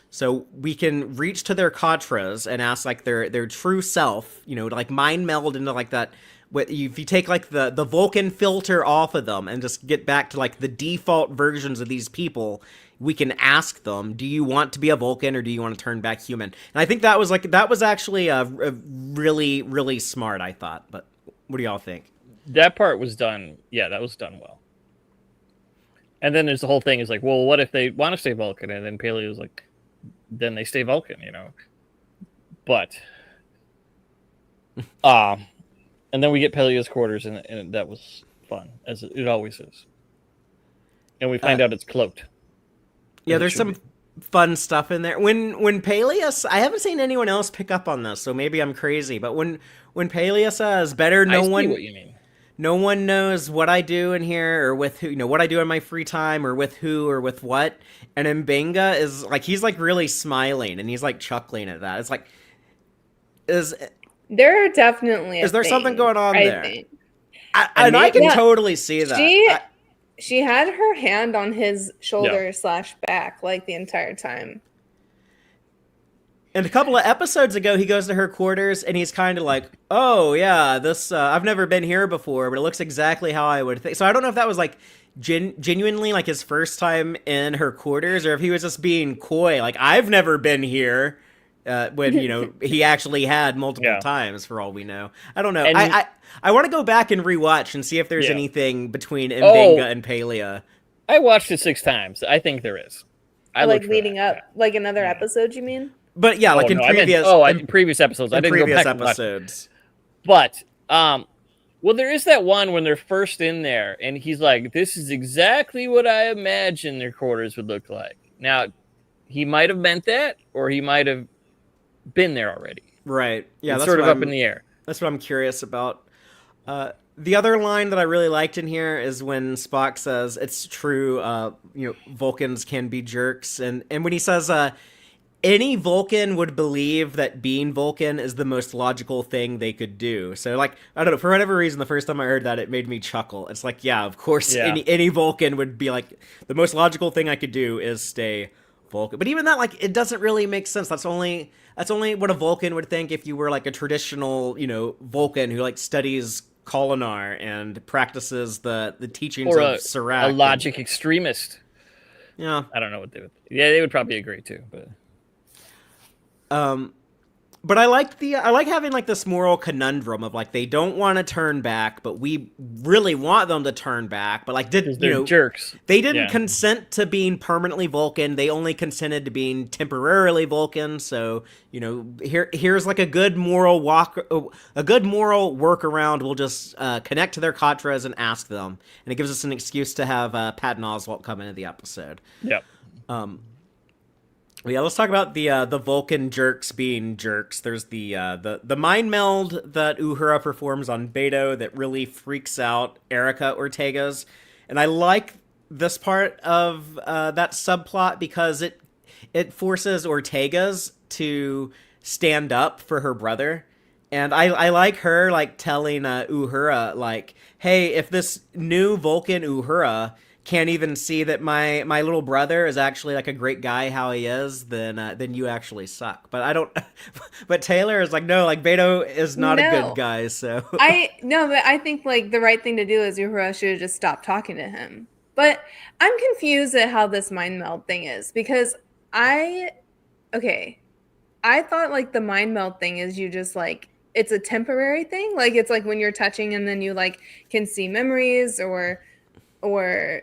So we can reach to their Katras and ask like their true self, to like mind meld into like that. If you take like the Vulcan filter off of them and just get back to like the default versions of these people, we can ask them, do you want to be a Vulcan or do you want to turn back human? And I think that was actually a really, really smart, I thought. But what do y'all think? That part was done. Yeah, that was done well. And then there's the whole thing is like, well, what if they want to stay Vulcan? And then Paley was like, then they stay Vulcan, But, and then we get Pelea's quarters, and that was fun, as it always is. And we find out it's cloaked. Yeah, there's some fun stuff in there. When Pelea, I haven't seen anyone else pick up on this, so maybe I'm crazy. But when Pelea says, "Better I see what you mean. No one knows what I do in here or with who, what I do in my free time or with who or with what." And Mbenga is like, he's like really smiling and he's like chuckling at that. It's like, there definitely is there something going on there? Think. I can totally see that. She had her hand on his shoulder / back like the entire time. And a couple of episodes ago, he goes to her quarters and he's kind of like, oh, yeah, this, I've never been here before, but it looks exactly how I would think. So I don't know if that was like genuinely like his first time in her quarters or if he was just being coy. Like, I've never been here when, he actually had multiple times for all we know. I don't know. And I want to go back and rewatch and see if there's anything between Mbenga and Pelea. I watched it 6 times. I think there is. I like leading up, like another episode, you mean? But yeah, like in previous episodes. I didn't go back episodes. But well, there is that one when they're first in there, and he's like, "This is exactly what I imagined their quarters would look like." Now, he might have meant that, or he might have been there already. Right? Yeah, it's that's sort of up in the air. That's what I'm curious about. The other line that I really liked in here is when Spock says, "It's true, Vulcans can be jerks," and when he says, any Vulcan would believe that being Vulcan is the most logical thing they could do. So, like, I don't know, for whatever reason, the first time I heard that, it made me chuckle. It's like, yeah, of course, any Vulcan would be like, the most logical thing I could do is stay Vulcan. But even that, like, it doesn't really make sense. That's only what a Vulcan would think if you were, like, a traditional, Vulcan who, like, studies Kolinar and practices the teachings of Serac. A logic extremist. Yeah. I don't know what they would... Yeah, they would probably agree, too, but... But I like having like this moral conundrum of like they don't want to turn back, but we really want them to turn back. But like jerks. They didn't consent to being permanently Vulcan. They only consented to being temporarily Vulcan. So here's like a good moral workaround. We'll just connect to their Katras and ask them, and it gives us an excuse to have Patton Oswalt come into the episode. Yep. Yeah, let's talk about the Vulcan jerks being jerks. There's the mind meld that Uhura performs on Beto that really freaks out Erica Ortega's, and I like this part of that subplot because it forces Ortega's to stand up for her brother. And I like her like telling Uhura like, hey, if this new Vulcan Uhura can't even see that my little brother is actually like a great guy how he is, then you actually suck. But I don't. But Taylor is like, no, like Beto is not a good No. guy. So I no, but I think like the right thing to do is Uhura should have just stopped talking to him. But I'm confused at how this mind meld thing is because I okay, I thought like the mind meld thing is you just like it's a temporary thing. Like it's like when you're touching and then you like can see memories or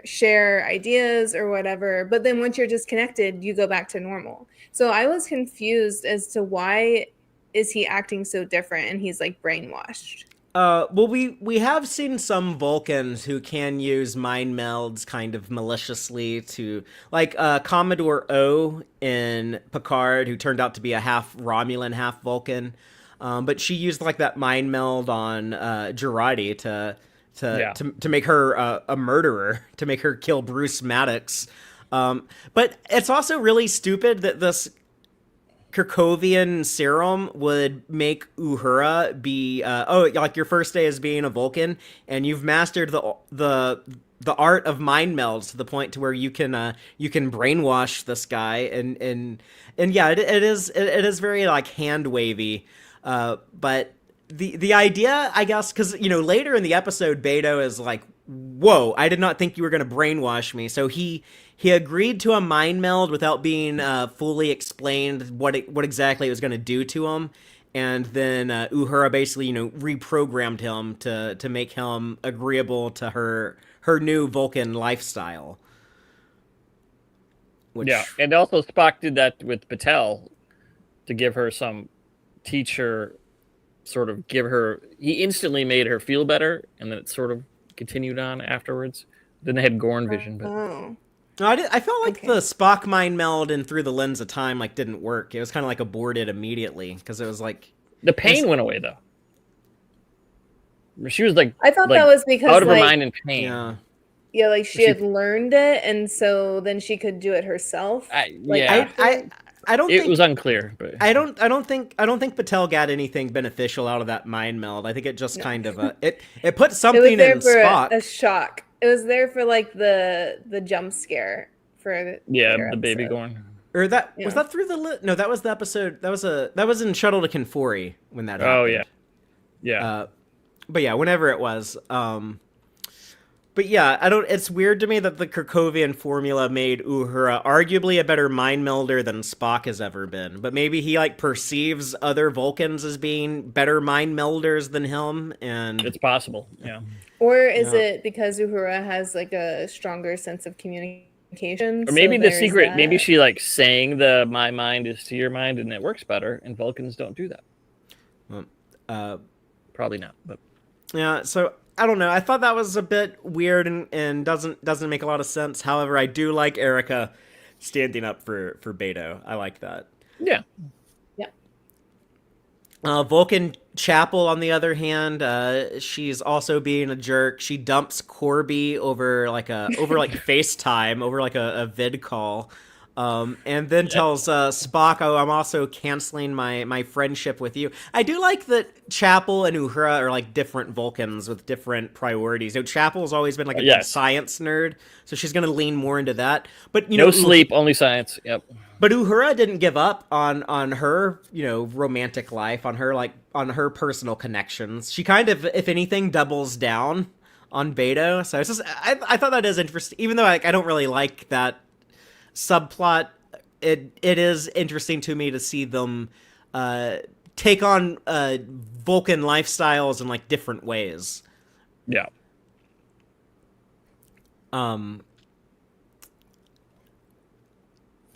share ideas or whatever. But then once you're disconnected, you go back to normal. So I was confused as to why is he acting so different and he's like brainwashed. well, we have seen some Vulcans who can use mind melds kind of maliciously to, like Commodore O in Picard, who turned out to be a half Romulan, half Vulcan. But she used like that mind meld on Girardi to make her a murderer, to make her kill Bruce Maddox. But it's also really stupid that this Kirkovian serum would make Uhura be like your first day as being a Vulcan, and you've mastered the art of mind melds to the point to where you can brainwash this guy, and yeah, it is very like hand wavy, but the idea, I guess, because later in the episode Beto is like, whoa, I did not think you were going to brainwash me. So he agreed to a mind meld without being fully explained what exactly it was going to do to him. And then Uhura basically, reprogrammed him to make him agreeable to her new Vulcan lifestyle. Yeah, and also Spock did that with Patel to give her some teacher, sort of he instantly made her feel better, and then it sort of continued on afterwards. Then they had Gorn vision, but Oh. No, I felt like the Spock mind meld and Through the Lens of Time like didn't work. It was kind of like aborted immediately because it was like the pain went away though. She was like, I thought that was because out of her like, mind in pain. Yeah, like she had learned it, and so then she could do it herself. I don't think it was unclear, but I don't think Patel got anything beneficial out of that mind meld. I think it just kind of it put something it was there in for Spock. a shock. It was there for like the jump scare for the baby Gorn. Or was that Through the No, that was the episode. That was in Shuttle to Kinfori when that happened. Oh yeah. But yeah, whenever it was. But yeah, it's weird to me that the Kirkovian formula made Uhura arguably a better mind melder than Spock has ever been. But maybe he like perceives other Vulcans as being better mind melders than him, and it's possible. Yeah. Or is it because Uhura has like a stronger sense of communication? Or maybe the secret, maybe she like saying my mind is to your mind and it works better, and Vulcans don't do that. Well, probably not, but yeah, so I don't know. I thought that was a bit weird and doesn't make a lot of sense. However, I do like Erica standing up for Beto. I like that. Yeah. Vulcan Chapel, on the other hand, she's also being a jerk. She dumps Corby over FaceTime, over like a vid call, and then tells Spock, "Oh, I'm also canceling my friendship with you." I do like that Chapel and Uhura are like different Vulcans with different priorities. Chapel's always been like a science nerd, so she's going to lean more into that. But no sleep, only science. Yep. But Uhura didn't give up on her, romantic life, on her personal connections. She kind of, if anything, doubles down on Beto. So it's just, I thought that is interesting. Even though I don't really like that subplot, it is interesting to me to see them take on Vulcan lifestyles in like different ways. Yeah.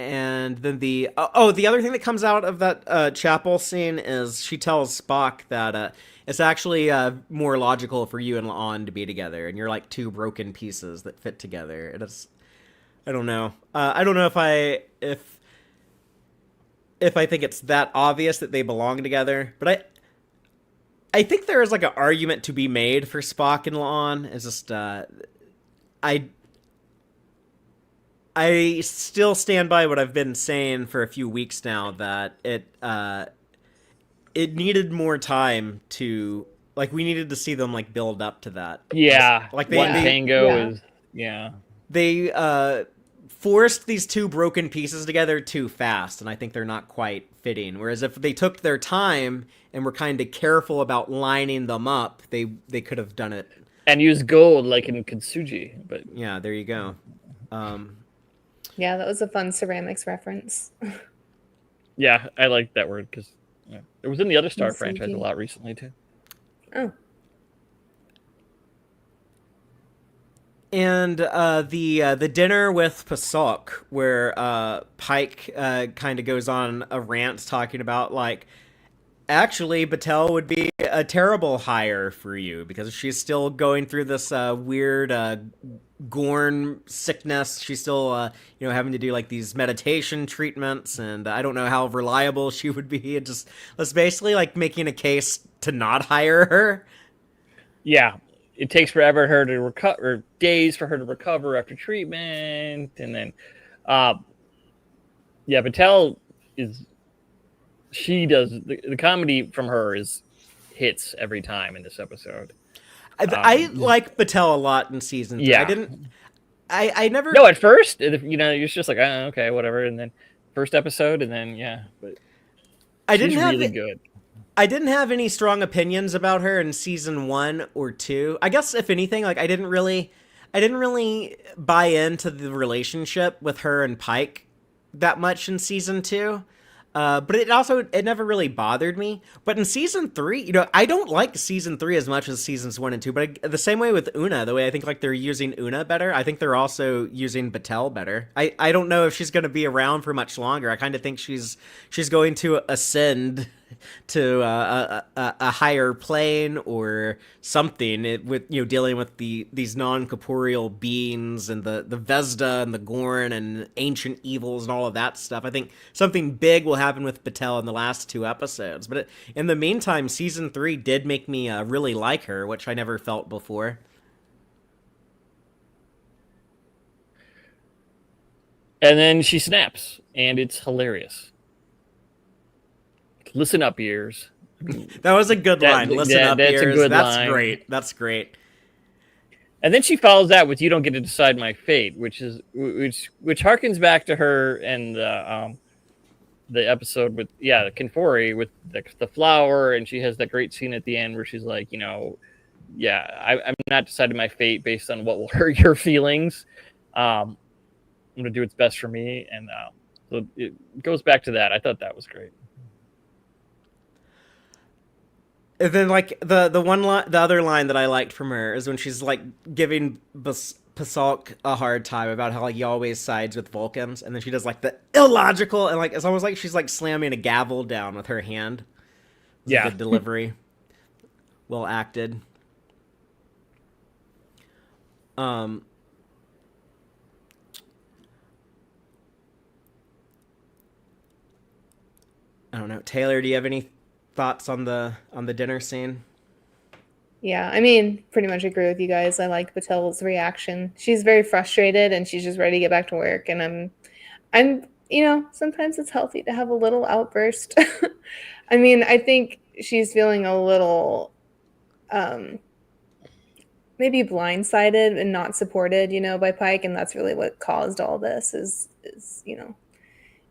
And then the other thing that comes out of that chapel scene is she tells Spock that it's actually more logical for you and La'an to be together, and you're like two broken pieces that fit together. It is, I don't know. I don't know if if I think it's that obvious that they belong together, but I think there is like an argument to be made for Spock and La'an. It's just I I still stand by what I've been saying for a few weeks now, that it needed more time to, like, we needed to see them like build up to that. Yeah, Like one Yeah. tango Yeah. is they forced these two broken pieces together too fast, and I think they're not quite fitting. Whereas if they took their time and were kind of careful about lining them up, they could have done it. and use gold like in Kintsugi, but Yeah, there you go. Yeah, that was a fun ceramics reference. yeah, I like that word because it was in the other Star Kintsugi. franchise a lot recently too. Oh, And the dinner with Pasok, where Pike kind of goes on a rant talking about, like, actually Batel would be a terrible hire for you because she's still going through this weird Gorn sickness. She's still having to do like these meditation treatments, and I don't know how reliable she would be. It just was basically like making a case to not hire her. Yeah, it takes forever her to recover, days for her to recover after treatment, and then, yeah, Patel does the comedy from her is hits every time in this episode. I like Batel a lot in season 3. Yeah. I never. No, at first, you're just like, oh, okay, whatever, and then first episode, and then but I didn't she's have really good. I didn't have any strong opinions about her in season 1 or 2. I guess if anything, like I didn't really buy into the relationship with her and Pike that much in season 2. But it never really bothered me. But in season 3, I don't like season 3 as much as seasons 1 and 2. But the same way with Una, the way I think like they're using Una better, I think they're also using Batel better. I don't know if she's going to be around for much longer. I kind of think she's going to ascend to a higher plane or something, with dealing with these non-corporeal beings and the Vesda and the Gorn and ancient evils and all of that stuff. I think something big will happen with Batel in the last 2 episodes. But in the meantime, season 3 did make me really like her, which I never felt before. And then she snaps, and it's hilarious. Listen up, ears. That was a good line. Listen up, that's ears. a good That's line. great. That's great. And then she follows that with "You don't get to decide my fate," which harkens back to her and the episode with Kinfori with the flower, and she has that great scene at the end where she's like, I'm not deciding my fate based on what will hurt your feelings. I'm gonna do what's best for me, and so it goes back to that. I thought that was great. And then, like, the other line that I liked from her is when she's like giving Pasok a hard time about how like he always sides with Vulcans, and then she does like the illogical, and like it's almost like she's like slamming a gavel down with her hand. It was a good delivery, well acted. I don't know, Taylor. Do you have any thoughts on the dinner scene? yeah. I mean, pretty much agree with you guys. I like Patel's reaction. She's very frustrated and she's just ready to get back to work. And I'm, sometimes it's healthy to have a little outburst. I mean, I think she's feeling a little, maybe blindsided and not supported, by Pike. And that's really what caused all this is,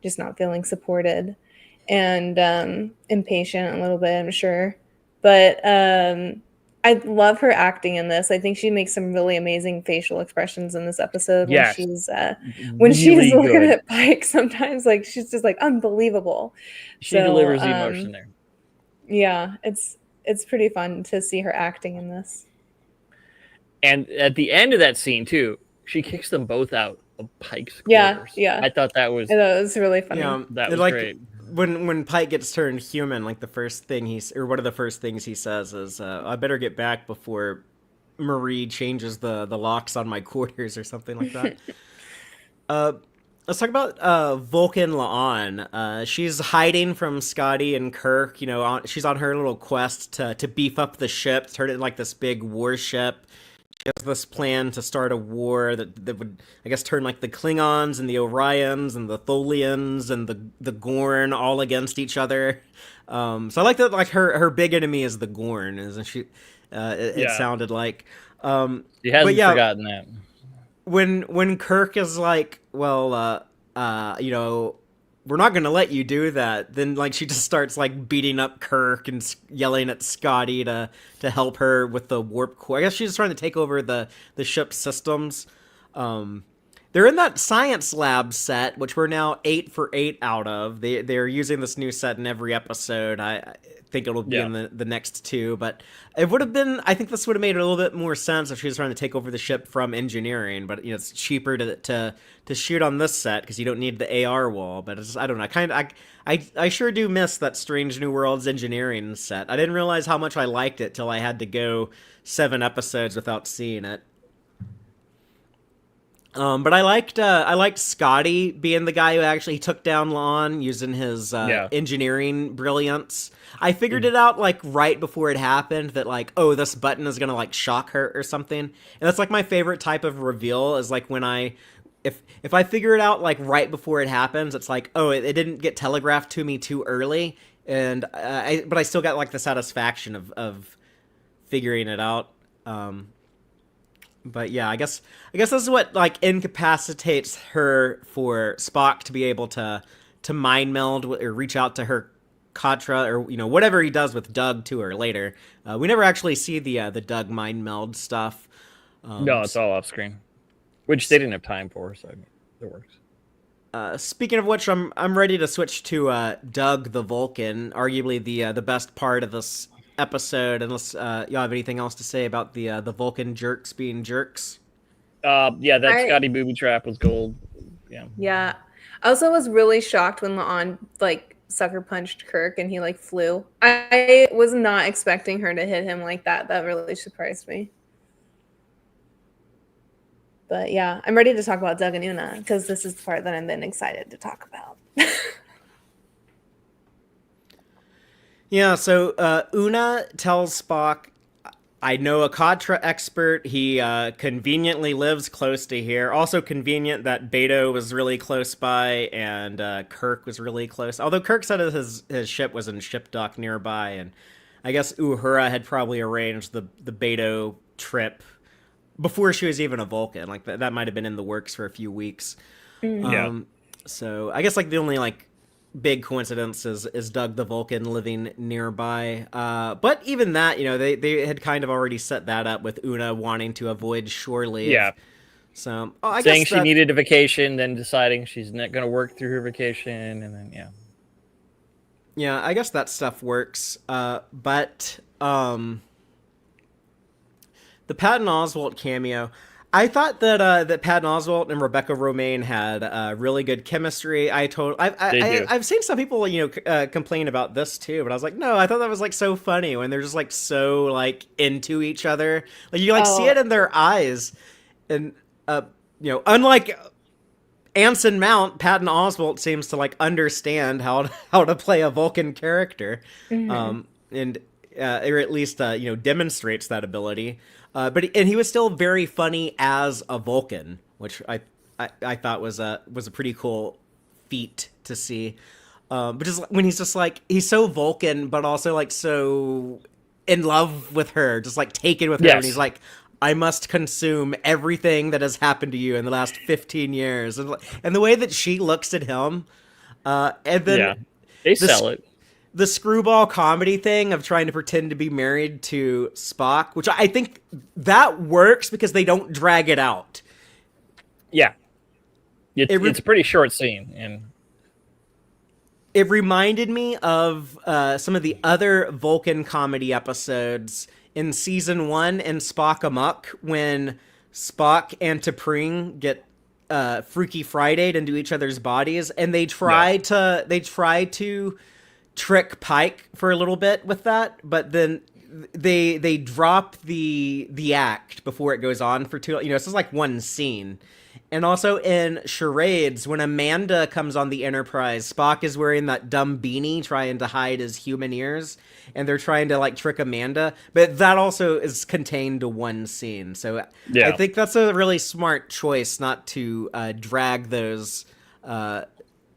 just not feeling supported. And impatient a little bit, I'm sure. But I love her acting in this. I think she makes some really amazing facial expressions in this episode when she's Really looking good. at Pike sometimes. Like, she's just like unbelievable. She delivers the emotion there. Yeah, it's pretty fun to see her acting in this. And at the end of that scene too, she kicks them both out of Pike's quarters. Yeah. I thought that was really funny. that was like, great. When Pike gets turned human, like the first thing one of the first things he says is, "I better get back before Marie changes the locks on my quarters," or something like that. let's talk about Vulcan La'an. She's hiding from Scotty and Kirk. She's on her little quest to beef up the ship, turn it into like this big warship. She has this plan to start a war that would, I guess, turn like the Klingons and the Orions and the Tholians and the Gorn all against each other. So I like that. Like her big enemy is the Gorn, isn't she? It sounded like. She hasn't forgotten that. When Kirk is like, well, we're not gonna let you do that, then like she just starts like beating up Kirk and yelling at Scotty to help her with the warp core. I guess she's trying to take over the ship's systems. They're in that science lab set, which we're now 8 for 8 out of. They're using this new set in every episode. I think it'll be in the next 2, but it would have been. I think this would have made a little bit more sense if she was trying to take over the ship from engineering. But it's cheaper to shoot on this set because you don't need the AR wall. But I don't know. I sure do miss that Strange New Worlds engineering set. I didn't realize how much I liked it till I had to go 7 episodes without seeing it. But I liked Scotty being the guy who actually took down Lon using his engineering brilliance. I figured it out like right before it happened that like, oh, this button is gonna like shock her or something. And that's like my favorite type of reveal is like when if I figure it out like right before it happens, it's like, oh, it didn't get telegraphed to me too early, and but I still got like the satisfaction of figuring it out. But yeah, I guess this is what like incapacitates her for Spock to be able to mind meld or reach out to her Katra or whatever he does with Doug to her later. We never actually see the Doug mind meld stuff. No, it's all off screen, which they didn't have time for, so it works. Speaking of which, I'm ready to switch to Doug the Vulcan, arguably the best part of this episode, unless y'all have anything else to say about the Vulcan jerks being jerks. That Scotty booby trap was gold. Yeah. I also was really shocked when La'an like sucker punched Kirk and he like flew. I was not expecting her to hit him like that. That really surprised me. But yeah, I'm ready to talk about Doug and Una because this is the part that I'm then excited to talk about. Yeah, so Una tells Spock, I know a Katra expert. He conveniently lives close to here. Also convenient that Beto was really close by and Kirk was really close. Although Kirk said his ship was in ship dock nearby, and I guess Uhura had probably arranged the Beto trip before she was even a Vulcan. Like that might have been in the works for a few weeks. So I guess like the only like big coincidence is Doug the Vulcan living nearby. But even that, they had kind of already set that up with Una wanting to avoid shore leave. Yeah. So saying she needed a vacation, then deciding she's not going to work through her vacation, and then yeah, I guess that stuff works. But the Patton Oswalt cameo, I thought that Patton Oswalt and Rebecca Romaine had really good chemistry. I've seen some people complain about this too, but I was like, no, I thought that was like so funny when they're just like so like into each other. Like you see it in their eyes, and unlike Anson Mount, Patton Oswalt seems to like understand how to play a Vulcan character, or at least demonstrates that ability. But he was still very funny as a Vulcan, which I thought was a pretty cool feat to see. But just when he's just like he's so Vulcan, but also like so in love with her, just like taken with her, and he's like, I must consume everything that has happened to you in the last 15 years, and the way that she looks at him, and then they sell it. The screwball comedy thing of trying to pretend to be married to Spock, which I think that works because they don't drag it out. Yeah. It's a pretty short scene. And it reminded me of some of the other Vulcan comedy episodes in season 1 in Spock Amok, when Spock and T'Pring get Freaky Friday'd into each other's bodies, and they try to trick Pike for a little bit with that, but then they drop the act before it goes on for too. It's just like one scene. And also in Charades, when Amanda comes on the Enterprise, Spock is wearing that dumb beanie trying to hide his human ears, and they're trying to like trick Amanda. But that also is contained to one scene. So I think that's a really smart choice not to drag those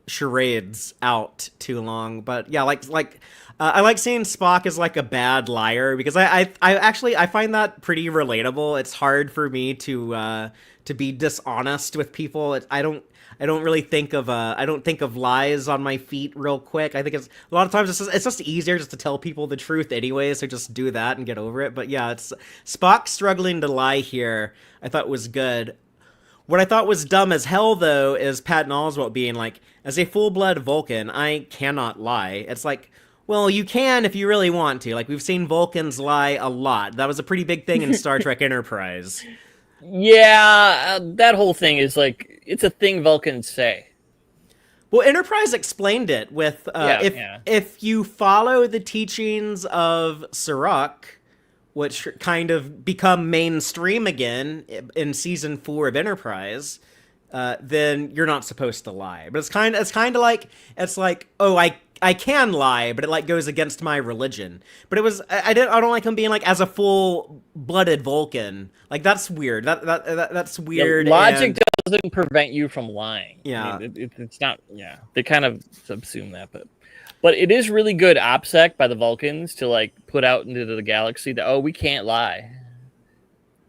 charades out too long. But yeah, I like seeing Spock as like a bad liar, because I actually find that pretty relatable. It's hard for me to be dishonest with people. I don't really think of lies on my feet real quick. I think it's a lot of times it's just easier just to tell people the truth anyway, so just do that and get over it. But yeah, it's Spock struggling to lie here, I thought was good. What I thought was dumb as hell, though, is Patton Oswalt being like, as a full-blood Vulcan, I cannot lie. It's like, well, you can if you really want to. Like, we've seen Vulcans lie a lot. That was a pretty big thing in Star Trek Enterprise. Yeah, that whole thing is like, it's a thing Vulcans say. Well, Enterprise explained it with, if you follow the teachings of Sirach, which kind of become mainstream again in season 4 of Enterprise, then you're not supposed to lie. But it's kind of like, oh, I can lie, but it like goes against my religion. But it was I don't like him being like as a full-blooded Vulcan. Like that's weird. That's weird. The logic doesn't prevent you from lying. Yeah, I mean, it's not. Yeah, they kind of subsume that, but it is really good OPSEC by the Vulcans to like put out into the galaxy that we can't lie.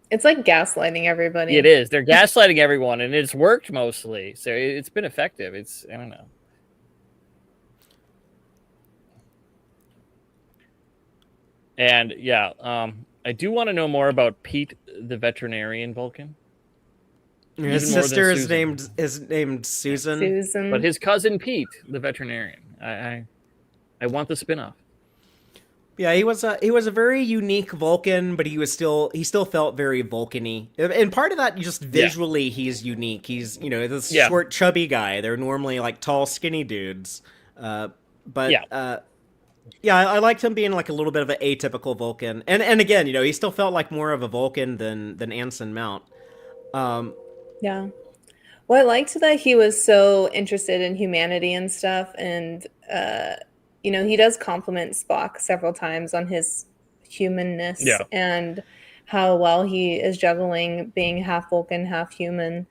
It's like gaslighting everybody. It is. They're gaslighting everyone, and it's worked mostly. So it's been effective. I don't know. And yeah, I do want to know more about Pete, the veterinarian Vulcan. His sister is named Susan. Susan. But his cousin Pete, the veterinarian. I want the spinoff. Yeah, he was a very unique Vulcan, but he still felt very Vulcan-y. And part of that, just visually, he's unique. He's this short, chubby guy. They're normally like tall, skinny dudes. I liked him being like a little bit of an atypical Vulcan. And again, he still felt like more of a Vulcan than Anson Mount. Yeah. Well, I liked that he was so interested in humanity and stuff. And, he does compliment Spock several times on his humanness and how well he is juggling being half Vulcan, half human.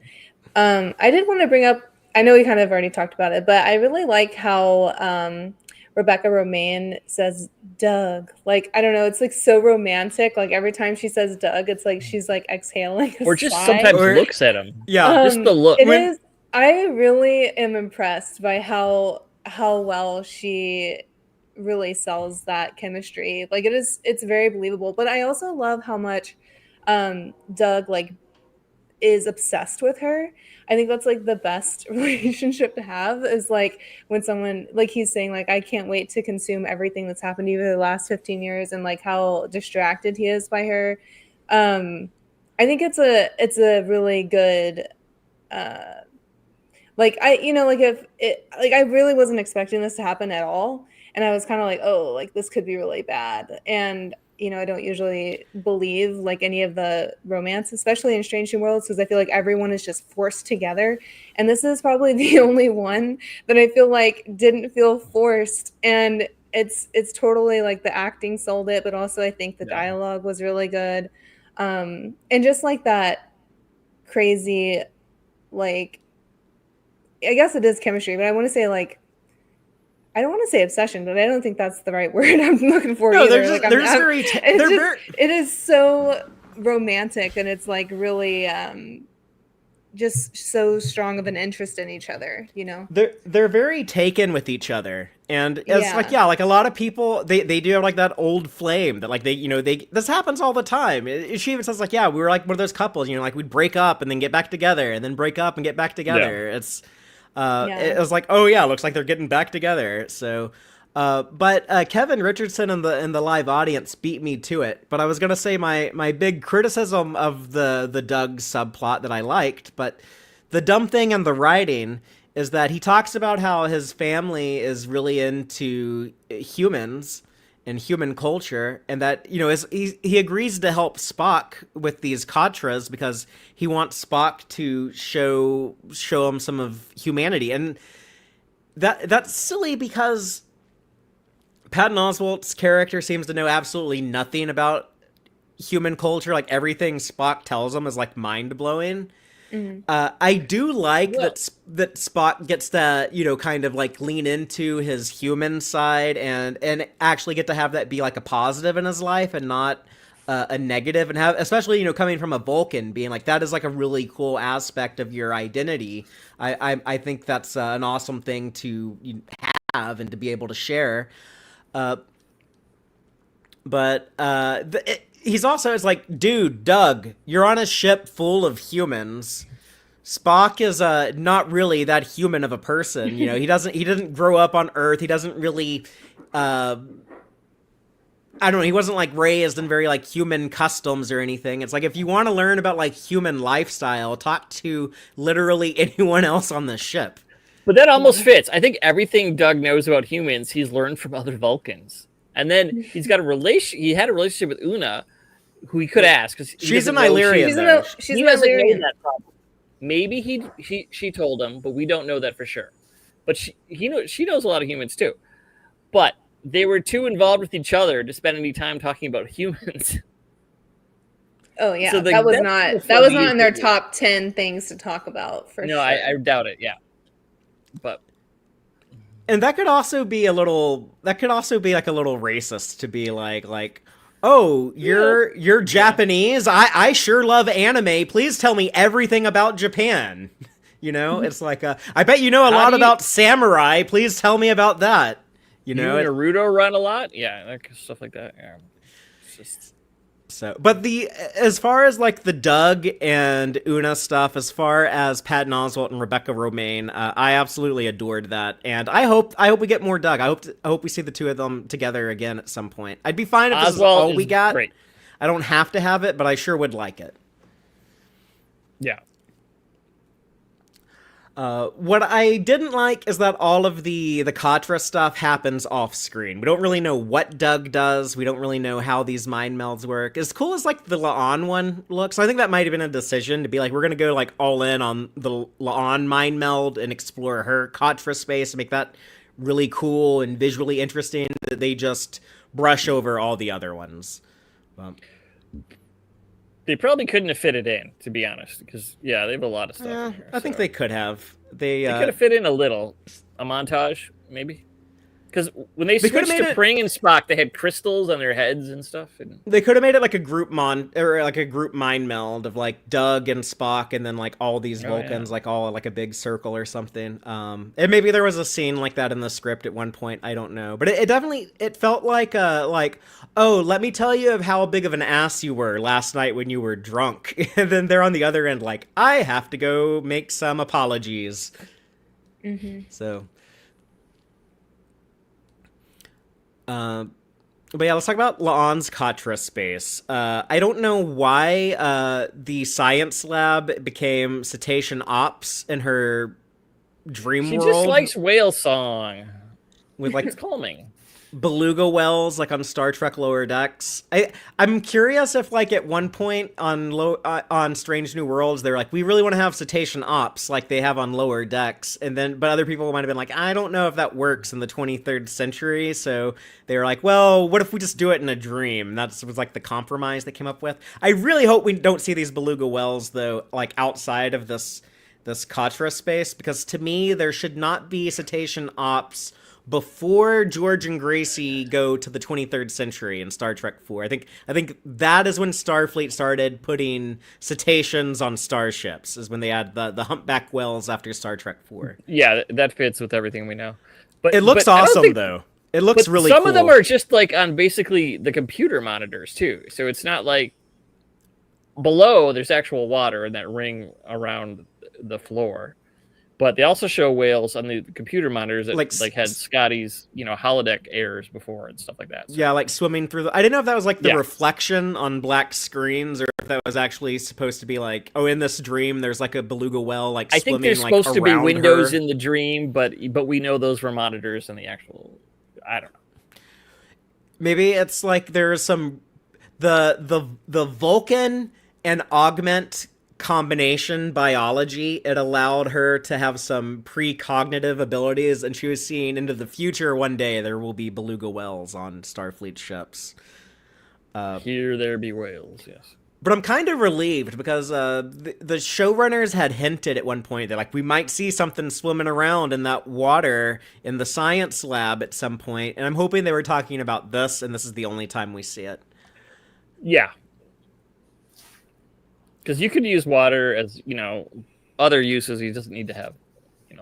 I did want to bring up, I know we kind of already talked about it, but I really like how Rebecca Romaine says Doug. Like, I don't know, it's like so romantic. Like every time she says Doug, it's like she's like exhaling or just sometimes looks at him. Yeah, just the look. I really am impressed by how well she really sells that chemistry. Like it's very believable. But I also love how much Doug like is obsessed with her. I think that's like the best relationship to have, is like when someone, like he's saying, like, I can't wait to consume everything that's happened to you for the last 15 years, and like how distracted he is by her. I think it's a really good, like if it, like I really wasn't expecting this to happen at all. And I was kind of like, oh, like this could be really bad. And I don't usually believe like any of the romance, especially in Strange New Worlds, because I feel like everyone is just forced together. And this is probably the only one that I feel like didn't feel forced. And it's totally like the acting sold it, but also I think the dialogue was really good. And just like that crazy, like, I guess it is chemistry, but I want to say like, I don't want to say obsession, but I don't think that's the right word I'm looking for either. It is so romantic, and it's like really just so strong of an interest in each other, They're very taken with each other. And it's like a lot of people they do have like that old flame that like they this happens all the time. She even says like, we were like one of those couples, like we'd break up and then get back together and then break up and get back together. It's it was like, oh yeah, looks like they're getting back together. So, but Kevin Richardson in the live audience beat me to it. But I was gonna say my big criticism of the Doug subplot that I liked, but the dumb thing in the writing is that he talks about how his family is really into humans and human culture, and that he agrees to help Spock with these Katras because he wants Spock to show him some of humanity, and that's silly because Patton Oswalt's character seems to know absolutely nothing about human culture. Like everything Spock tells him is like mind blowing. I do like that Spock gets to, kind of like lean into his human side and actually get to have that be like a positive in his life and not a negative, and have, especially, coming from a Vulcan, being like, that is like a really cool aspect of your identity. I think that's an awesome thing to have and to be able to share. He's also, it's like, dude, Doug, you're on a ship full of humans. Spock is not really that human of a person. He didn't grow up on Earth. He doesn't really, I don't know. He wasn't like raised in very like human customs or anything. It's like, if you want to learn about like human lifestyle, talk to literally anyone else on the ship. But that almost fits. I think everything Doug knows about humans, he's learned from other Vulcans. And then he had a relationship with Una, who he could ask, because she's an Illyrian. She's an Illyrian. That problem. Maybe she told him, but we don't know that for sure. But she knows a lot of humans too. But they were too involved with each other to spend any time talking about humans. Oh yeah, so that was not in their top 10 things to talk about for sure. No, I doubt it. Yeah, but. And that could also be like a little racist to be like, oh, you're Japanese. I sure love anime. Please tell me everything about Japan. It's like, I bet you know a lot about samurai. Please tell me about that. You and Naruto run a lot. Yeah, stuff like that. Yeah. It's just. So, but as far as like the Doug and Una stuff, as far as Patton Oswalt and Rebecca Romaine, I absolutely adored that, and I hope we get more Doug. I hope we see the two of them together again at some point. I'd be fine if this is all we got. Great. I don't have to have it, but I sure would like it. Yeah. What I didn't like is that all of the Katra stuff happens off screen. We don't really know what Doug does. We don't really know how these mind melds work. As cool as like the La'an one looks, I think that might have been a decision to be like, we're gonna go like all in on the La'an mind meld and explore her Katra space and make that really cool and visually interesting. That they just brush over all the other ones. They probably couldn't have fit it in, to be honest, because they have a lot of stuff. Yeah, in here, I think they could have. They could have fit in a montage, maybe. Because when they switched to Pring and Spock, they had crystals on their heads and stuff. And they could have made it like a group mind meld of like Doug and Spock, and then like all these Vulcans, like all like a big circle or something. And maybe there was a scene like that in the script at one point. I don't know, but it definitely felt like oh, let me tell you of how big of an ass you were last night when you were drunk, and then they're on the other end like, I have to go make some apologies. Mm-hmm. So. But yeah, let's talk about La'an's Katra space. I don't know why the science lab became Cetacean Ops in her dream world. She just likes whale song. With like it's calming. Beluga whales, like on Star Trek Lower Decks. I'm curious if like at one point on Strange New Worlds they're like, we really want to have Cetacean Ops like they have on Lower Decks, but other people might have been like, I don't know if that works in the 23rd century, so they were like, well, what if we just do it in a dream? That was like the compromise they came up with. I really hope we don't see these beluga whales though, like outside of this Katra space, because to me there should not be Cetacean Ops before George and Gracie go to the 23rd century in Star Trek IV. I think that is when Starfleet started putting cetaceans on starships, is when they had the humpback whales after Star Trek IV. Yeah, that fits with everything we know. But it looks awesome, though. It looks really cool. Some of them are just like on basically the computer monitors, too. So it's not like below there's actual water in that ring around the floor. But they also show whales on the computer monitors that like had Scotty's, holodeck errors before and stuff like that. So. Yeah, like swimming through I didn't know if that was like the reflection on black screens, or if that was actually supposed to be like, oh, in this dream there's like a beluga whale like swimming. I think there's supposed to be windows in the dream, but we know those were monitors in the actual. I don't know. Maybe it's like there's some the Vulcan and augment combination biology. It allowed her to have some precognitive abilities, and she was seeing into the future. One day there will be beluga whales on Starfleet ships. Here there be whales, yes. But I'm kind of relieved because the showrunners had hinted at one point that like we might see something swimming around in that water in the science lab at some point, and I'm hoping they were talking about this, and this is the only time we see it. Yeah. Because you could use water as, other uses. You doesn't need to have,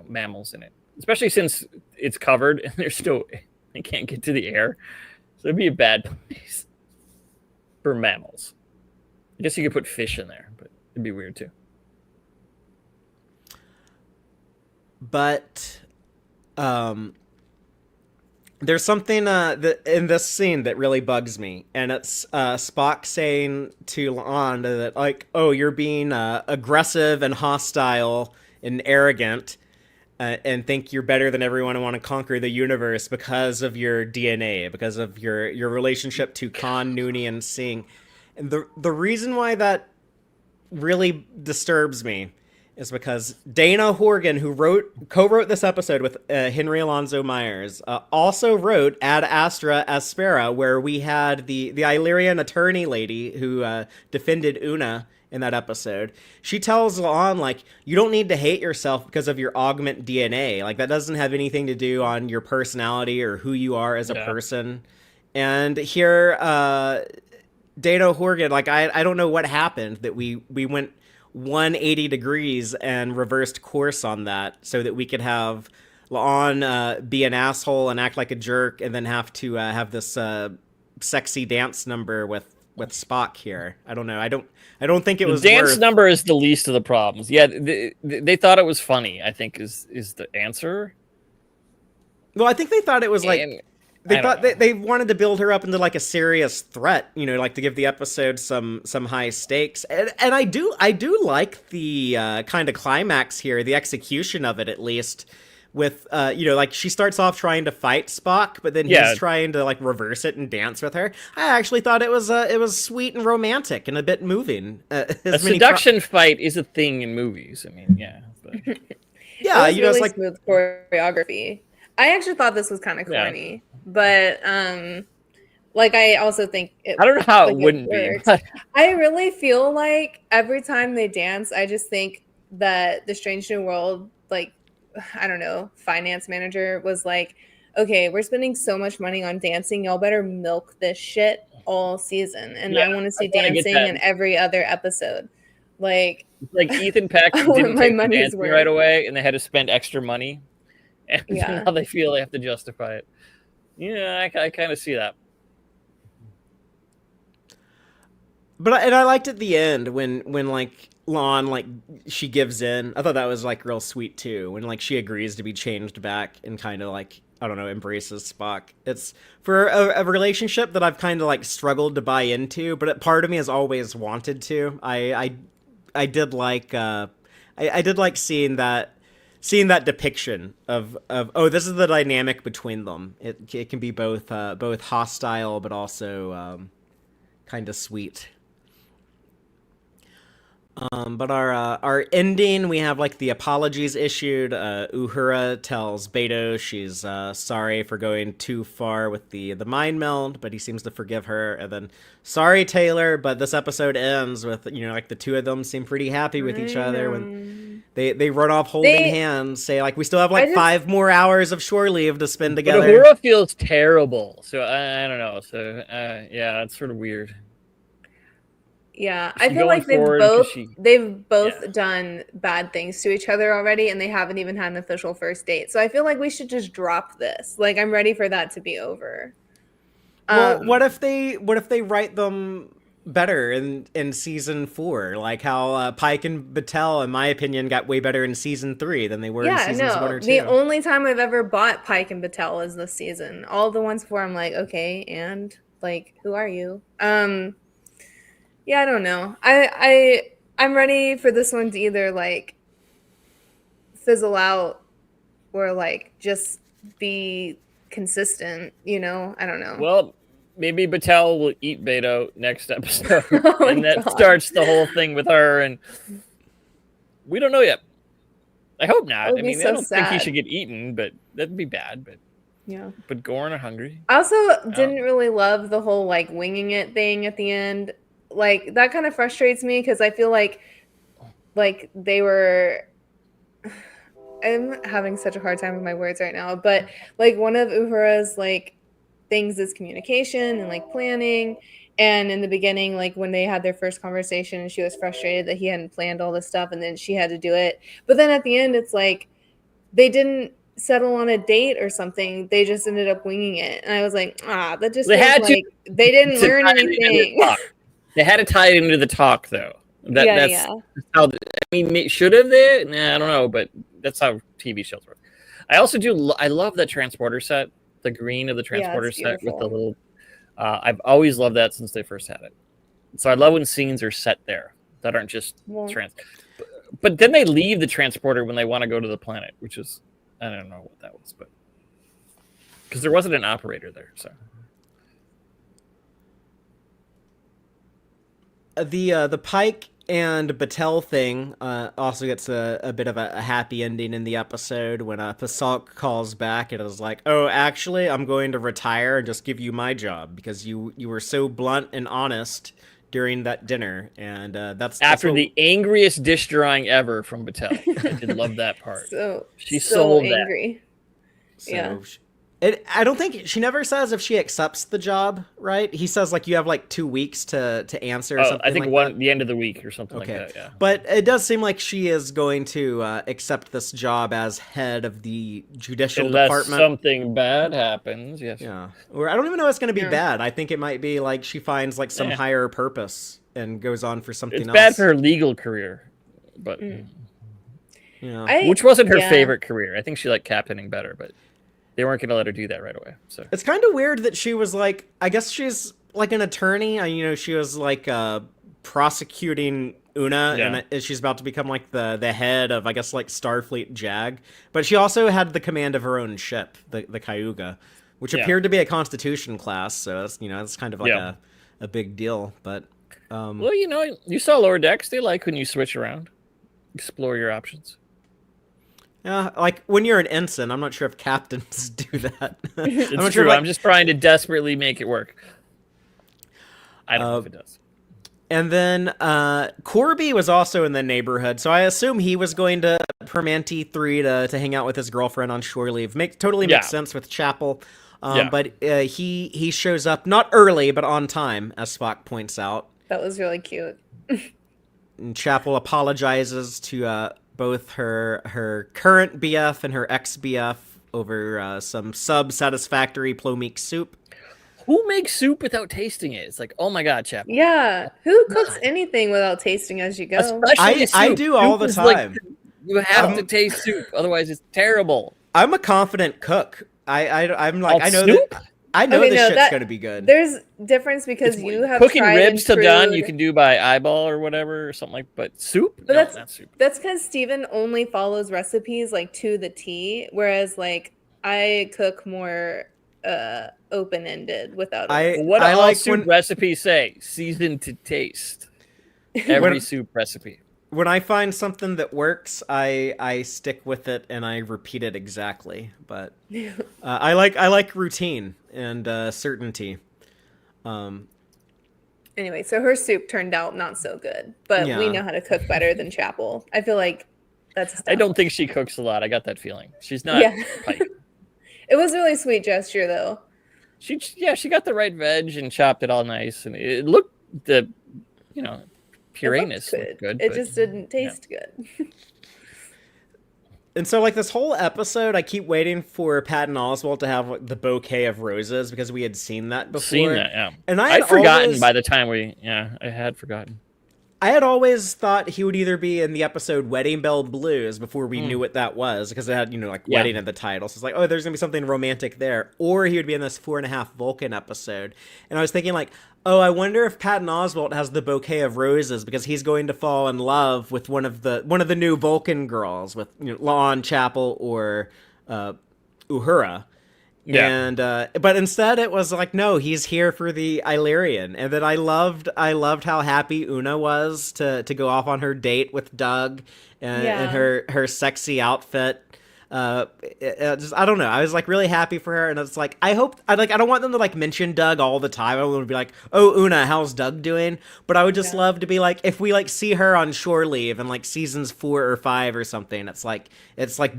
mammals in it. Especially since it's covered and they can't get to the air. So it'd be a bad place for mammals. I guess you could put fish in there, but it'd be weird too. But there's something that in this scene that really bugs me, and it's Spock saying to La'an that, like, oh, you're being aggressive and hostile and arrogant, and think you're better than everyone and want to conquer the universe because of your DNA, because of your relationship to Khan, Nooney, and Singh. And the reason why that really disturbs me is because Dana Horgan, who co-wrote this episode with Henry Alonso Myers, also wrote Ad Astra Aspera, where we had the Illyrian attorney lady who defended Una in that episode. She tells La'an, like, you don't need to hate yourself because of your augment DNA. Like, that doesn't have anything to do on your personality or who you are as a person. And here, Dana Horgan, like, I don't know what happened that we went 180 degrees and reversed course on that so that we could have La'an be an asshole and act like a jerk and then have to have this sexy dance number with Spock here. I don't know. I don't think it was the dance number is the least of the problems. Yeah, they thought it was funny, I think is the answer. Well, I think they thought it was like they wanted to build her up into like a serious threat, like to give the episode some high stakes. And I do like the kind of climax here, the execution of it at least, with like she starts off trying to fight Spock, but then he's trying to like reverse it and dance with her. I actually thought it was sweet and romantic and a bit moving. A seduction fight is a thing in movies. I mean, yeah. But... yeah, it was really it's like smooth choreography. I actually thought this was kind of corny, but like I also think I don't know how it wouldn't be. But... I really feel like every time they dance, I just think that the Strange New World, like, I don't know, finance manager was like, okay, we're spending so much money on dancing, y'all better milk this shit all season, and I want to see dancing in every other episode. Like Ethan Peck didn't take the dancing right away, and they had to spend extra money. And now they feel they have to justify it. Yeah, I kind of see that. But I liked at the end when like La'an, like, she gives in. I thought that was like real sweet too. When like she agrees to be changed back and kind of like, I don't know, embraces Spock. It's for a relationship that I've kind of like struggled to buy into, but part of me has always wanted to. I did like I did like seeing that depiction of oh, this is the dynamic between them. It can be both hostile but also kind of sweet. But our ending, we have like the apologies issued. Uhura tells Beto she's sorry for going too far with the mind meld, but he seems to forgive her. And then, sorry Taylor, but this episode ends with like the two of them seem pretty happy with each other when they run off holding hands, say like we still have like 5 more hours of shore leave to spend together. But Uhura feels terrible, so I don't know. So yeah, it's sort of weird. Yeah, I feel like they've both done bad things to each other already, and they haven't even had an official first date. So I feel like we should just drop this. Like, I'm ready for that to be over. Well, what if they write them better in season 4? Like how Pike and Battelle, in my opinion, got way better in season 3 than they were in seasons 1 or 2. The only time I've ever bought Pike and Battelle is this season. All the ones before, I'm like, okay, and like, who are you? Yeah, I don't know. I'm ready for this one to either like fizzle out or like just be consistent, I don't know. Well, maybe Battelle will eat Beto next episode, Oh and my that God. starts the whole thing with her. And we don't know yet. I hope not. That would I be mean, so I don't think he sad. should get eaten, but that'd be bad. Yeah. But Gorn are hungry. I also didn't really love the whole like winging it thing at the end. Like that kind of frustrates me because I feel like they were. I'm having such a hard time with my words right now, but like one of Uhura's like things is communication and like planning. And in the beginning, like when they had their first conversation and she was frustrated that he hadn't planned all this stuff and then she had to do it. But then at the end, it's like they didn't settle on a date or something. They just ended up winging it. And I was like, that just They feels had to- like they didn't learn tie it into the anything. talk. They had to tie it into the talk, though. That's Yeah. how. I mean, should have they? Nah, I don't know, but that's how TV shows work. I also do. I love that transporter set, the green of the transporter it's set with the beautiful. little. I've always loved that since they first had it. So I love when scenes are set there that aren't just Well, But then they leave the transporter when they want to go to the planet, which is I don't know what that was, but because there wasn't an operator there, so. The Pike and Battelle thing also gets a bit of a happy ending in the episode when Pasalk calls back and is like, "Oh, actually, I'm going to retire and just give you my job because you were so blunt and honest during that dinner." And that's After what, the angriest dish drawing ever from Battelle. I did love that part. She so sold that. angry. so Yeah. I don't think she never says if she accepts the job, right? He says like you have like 2 weeks to answer or something. I think like that. the end of the week or something Okay. like that. Yeah. But it does seem like she is going to accept this job as head of the judicial Unless department. something bad happens, yes. Yeah. Or I don't even know it's going to be Yeah. bad. I think it might be like she finds like some Yeah. higher purpose and goes on for something It's else. bad for her legal career, but Yeah. which wasn't her yeah. favorite career. I think she liked captaining better, but they weren't going to let her do that right away. So It's kind of weird that she was like, I guess she's like an attorney. She was like prosecuting Una, Yeah. and she's about to become like the head of, I guess, like Starfleet JAG. But she also had the command of her own ship, the Cayuga, which Yeah. appeared to be a Constitution class. So that's that's kind of like Yeah. a big deal. But well, you saw lower decks. They like when you switch around, explore your options. yeah, like when you're an ensign, I'm not sure if captains do that. It's I'm not true. sure. I'm just trying to desperately make it work. I don't know if it does. And then Corby was also in the neighborhood, so I assume he was going to Permanente 3 to hang out with his girlfriend on shore leave. Totally makes sense with Chapel. Yeah. But he shows up not early, but on time, as Spock points out. That was really cute. And Chapel apologizes to both her current BF and her ex-BF over some sub-satisfactory plomeek soup. Who makes soup without tasting it? It's like, oh my god, Chap. Yeah. Who cooks anything without tasting as you go? Especially soup. I do all Soup the is like- time. you have to taste soup, otherwise it's terrible. I'm a confident cook. I'm like, Oh, I know soup? that I know Okay, this no, shit's gonna be good. There's difference because you have Cooking tried ribs and to done, you trued- can do by eyeball or whatever or something like. But soup? But No, that's not soup. That's because Steven only follows recipes like to the T, whereas like I cook more open-ended without. What I all like soup when- recipes say? Seasoned to taste. Every When- soup recipe. When I find something that works, I stick with it and I repeat it exactly. But I like routine and certainty. Anyway, so her soup turned out not so good, but we Yeah. know how to cook better than Chapel. I feel like that's. I don't think she cooks a lot. I got that feeling. She's not Yeah. Pike. It was a really sweet gesture, though. She got the right veg and chopped it all nice, and it looked pureness looked good. It but- just didn't taste good. And so, like, this whole episode, I keep waiting for Patton Oswalt to have like, the bouquet of roses because we had seen that before. Seen that, yeah. And I'd forgotten by the time I had forgotten. I had always thought he would either be in the episode Wedding Bell Blues before we knew what that was, because it had, wedding at the title. So it's like, oh, there's going to be something romantic there. Or he would be in this 4.5 Vulcan episode. And I was thinking, like, oh, I wonder if Patton Oswalt has the bouquet of roses because he's going to fall in love with one of the new Vulcan girls, with Lon Chapel or Uhura. Yeah. And but instead it was like, no, he's here for the Illyrian. And then I loved how happy Una was to go off on her date with Doug and Yeah. her sexy outfit. Just, I don't know. I was like really happy for her, and it's like I don't want them to like mention Doug all the time. I want to be like, oh, Una, how's Doug doing? But I would just love to be like, if we like see her on shore leave in like seasons 4 or 5 or something, it's like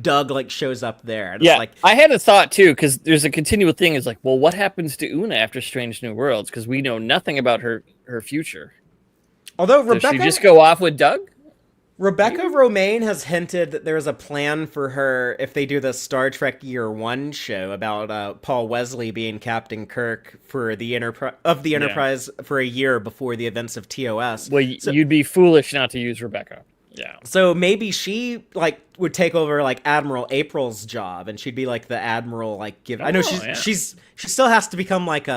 Doug like shows up there. And Yeah, it's like, I had a thought too, because there's a continual thing. Is like, well, what happens to Una after Strange New Worlds? Because we know nothing about her future. although Does she just go off with Doug? Rebecca Romaine has hinted that there's a plan for her if they do the Star Trek Year 1 show about Paul Wesley being Captain Kirk for the Enterprise for a year before the events of TOS. Well, you'd be foolish not to use Rebecca. Yeah. So maybe she like would take over like Admiral April's job, and she'd be like the admiral. Like I know she still has to become like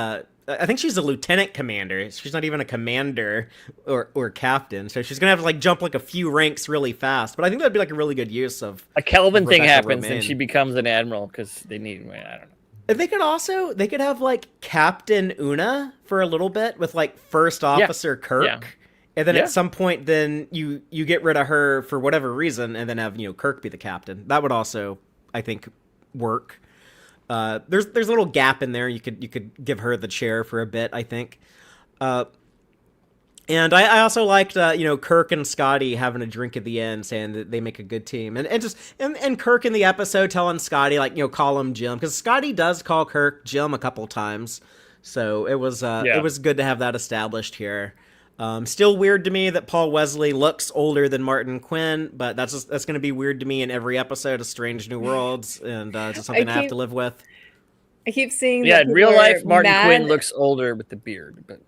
I think she's a lieutenant commander. She's not even a commander or captain. So she's gonna have to like jump like a few ranks really fast. But I think that'd be like a really good use of a Kelvin thing Rebecca happens Romaine. and she becomes an admiral because they need. I don't know. And they could have like Captain Una for a little bit with like First Officer Kirk. Yeah. And then at some point, then you get rid of her for whatever reason, and then have Kirk be the captain. That would also, I think, work. There's a little gap in there. You could give her the chair for a bit, I think. And I also liked Kirk and Scotty having a drink at the end, saying that they make a good team, and Kirk in the episode telling Scotty like call him Jim, because Scotty does call Kirk Jim a couple times, so it was good to have that established here. Still weird to me that Paul Wesley looks older than Martin Quinn, but that's going to be weird to me in every episode of Strange New Worlds, and just something I have to live with. I keep seeing in real life Martin Quinn looks older with the beard, but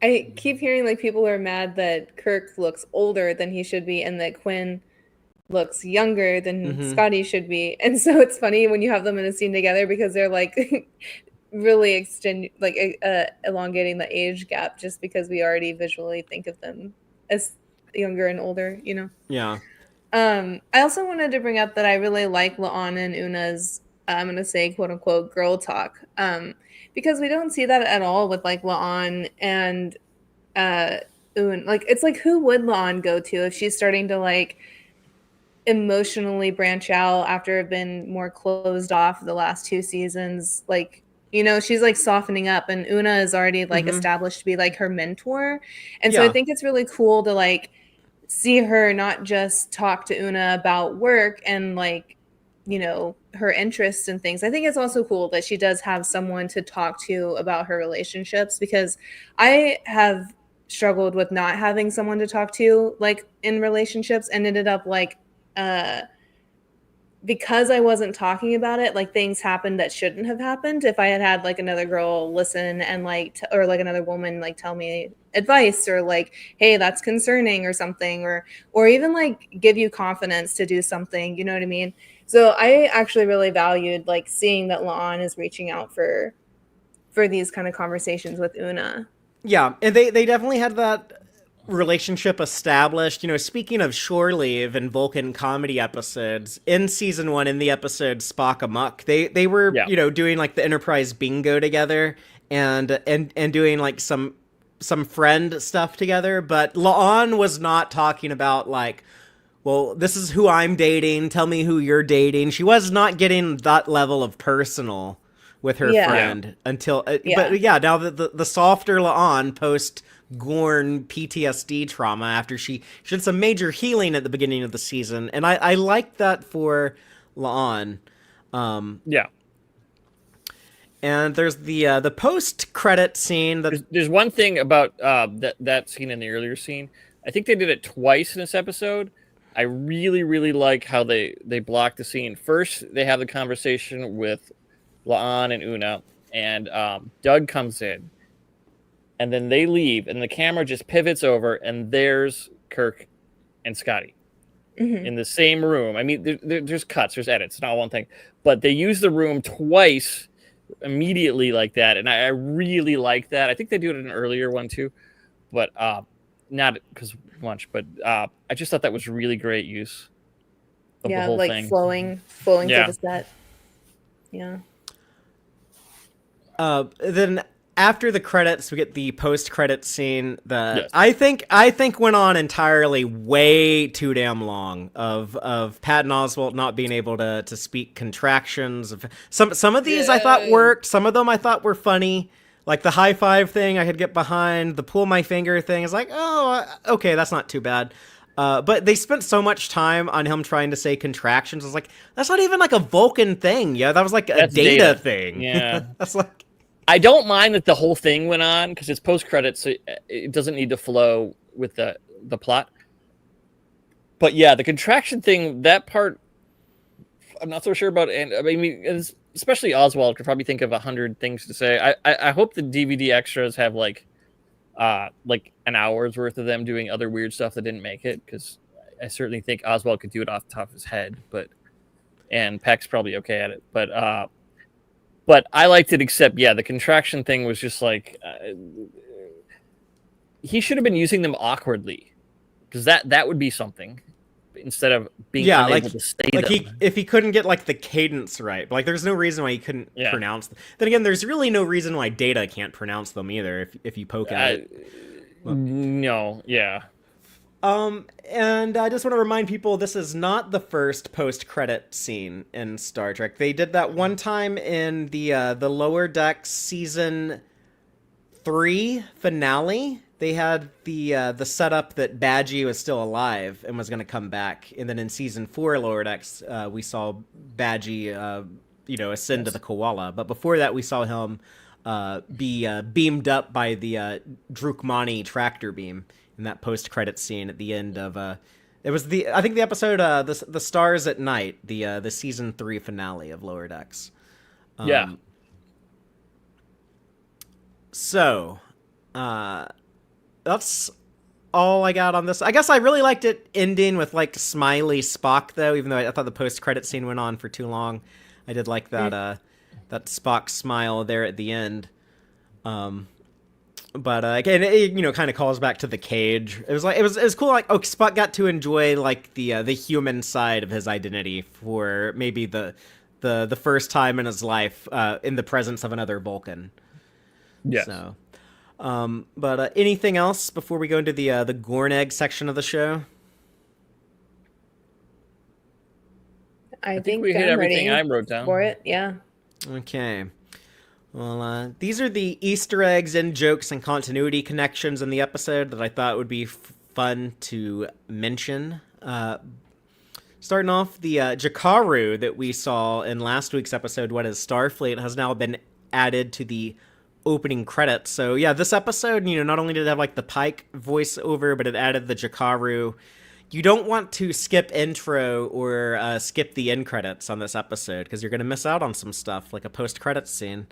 I keep hearing like people are mad that Kirk looks older than he should be, and that Quinn looks younger than Scotty should be. And so it's funny when you have them in a scene together because they're like really elongating the age gap just because we already visually think of them as younger and older, Yeah. I also wanted to bring up that I really like La'an and Una's I'm going to say quote unquote girl talk, because we don't see that at all with like La'an and Un. Like it's like, who would La'an go to if she's starting to like emotionally branch out after have been more closed off the last 2 seasons? Like, she's like softening up, and Una is already like established to be like her mentor. And so I think it's really cool to like see her not just talk to Una about work and like, her interests and things. I think it's also cool that she does have someone to talk to about her relationships, because I have struggled with not having someone to talk to like in relationships, and ended up like, because I wasn't talking about it, like things happened that shouldn't have happened. If I had like another girl listen and like, or like another woman like tell me advice, or like, hey, that's concerning or something, or even like give you confidence to do something, you know what I mean? So I actually really valued like seeing that La'an is reaching out for these kind of conversations with Una. Yeah, and they definitely had that relationship established. Speaking of shore leave and Vulcan comedy episodes, in season 1, in the episode Spock Amok, they were doing like the Enterprise bingo together and doing like some friend stuff together. But La'an was not talking about like, well, this is who I'm dating, tell me who you're dating. She was not getting that level of personal with her friend until but now the softer La'an post Gorn PTSD trauma after she did some major healing at the beginning of the season, and I like that for La'an. And there's the post credit scene. There's one thing about that scene in the earlier scene. I think they did it twice in this episode. I really, really like how they block the scene. First, they have the conversation with La'an and Una, and Doug comes in, and then they leave, and the camera just pivots over, and there's Kirk and Scotty in the same room. I mean, there's cuts, there's edits, not one thing, but they use the room twice immediately like that, and I really like that. I think they do it in an earlier one too, but not because much, but I just thought that was really great use of the whole like thing. flowing through the set. Yeah. Then after the credits, we get the post-credit scene that Yes. I think went on entirely way too damn long of Patton Oswalt not being able to speak contractions. Some of these I thought worked. Some of them I thought were funny. Like the high five thing I could get behind. The pull my finger thing is like, oh, okay, that's not too bad. But they spent so much time on him trying to say contractions. I was like, that's not even like a Vulcan thing. Yeah, that was like a data thing. Yeah. That's like. I don't mind that the whole thing went on because it's post credits, so it doesn't need to flow with the plot. But yeah, the contraction thing, that part, I'm not so sure about. And I mean, especially Oswald could probably think of 100 things to say. I hope the DVD extras have like an hour's worth of them doing other weird stuff that didn't make it, because I certainly think Oswald could do it off the top of his head, and Peck's probably okay at it, but I liked it, except, yeah, the contraction thing was just like... he should have been using them awkwardly, because that would be something, instead of being unable to say them. If he couldn't get, like, the cadence right. Like, there's no reason why he couldn't pronounce them. Then again, there's really no reason why Data can't pronounce them either, if you poke at it. No, yeah. And I just want to remind people, this is not the first post-credit scene in Star Trek. They did that one time in the Lower Decks season 3 finale. They had the setup that Badgie was still alive and was going to come back, and then in season 4 Lower Decks, we saw Badgie, ascend to the Koala. But before that, we saw him be beamed up by the Drukmani tractor beam in that post-credit scene at the end of it was I think the episode the Stars at Night, the season 3 finale of Lower Decks. Yeah. So, that's all I got on this. I guess I really liked it ending with like smiley Spock, though, even though I thought the post-credit scene went on for too long. I did like that that Spock smile there at the end. But again, it kind of calls back to the cage. It was cool. Like, Spock got to enjoy like the human side of his identity for maybe the first time in his life in the presence of another Vulcan. Yeah. So, but anything else before we go into the Gornegg section of the show? I think we hit I'm everything ready I wrote down for it. Yeah. Okay. Well, these are the Easter eggs and jokes and continuity connections in the episode that I thought would be fun to mention. Starting off, the Jakaru that we saw in last week's episode, What is Starfleet, has now been added to the opening credits. So yeah, this episode, not only did it have like the Pike voiceover, but it added the Jakaru. You don't want to skip intro or skip the end credits on this episode, because you're going to miss out on some stuff, like a post-credits scene.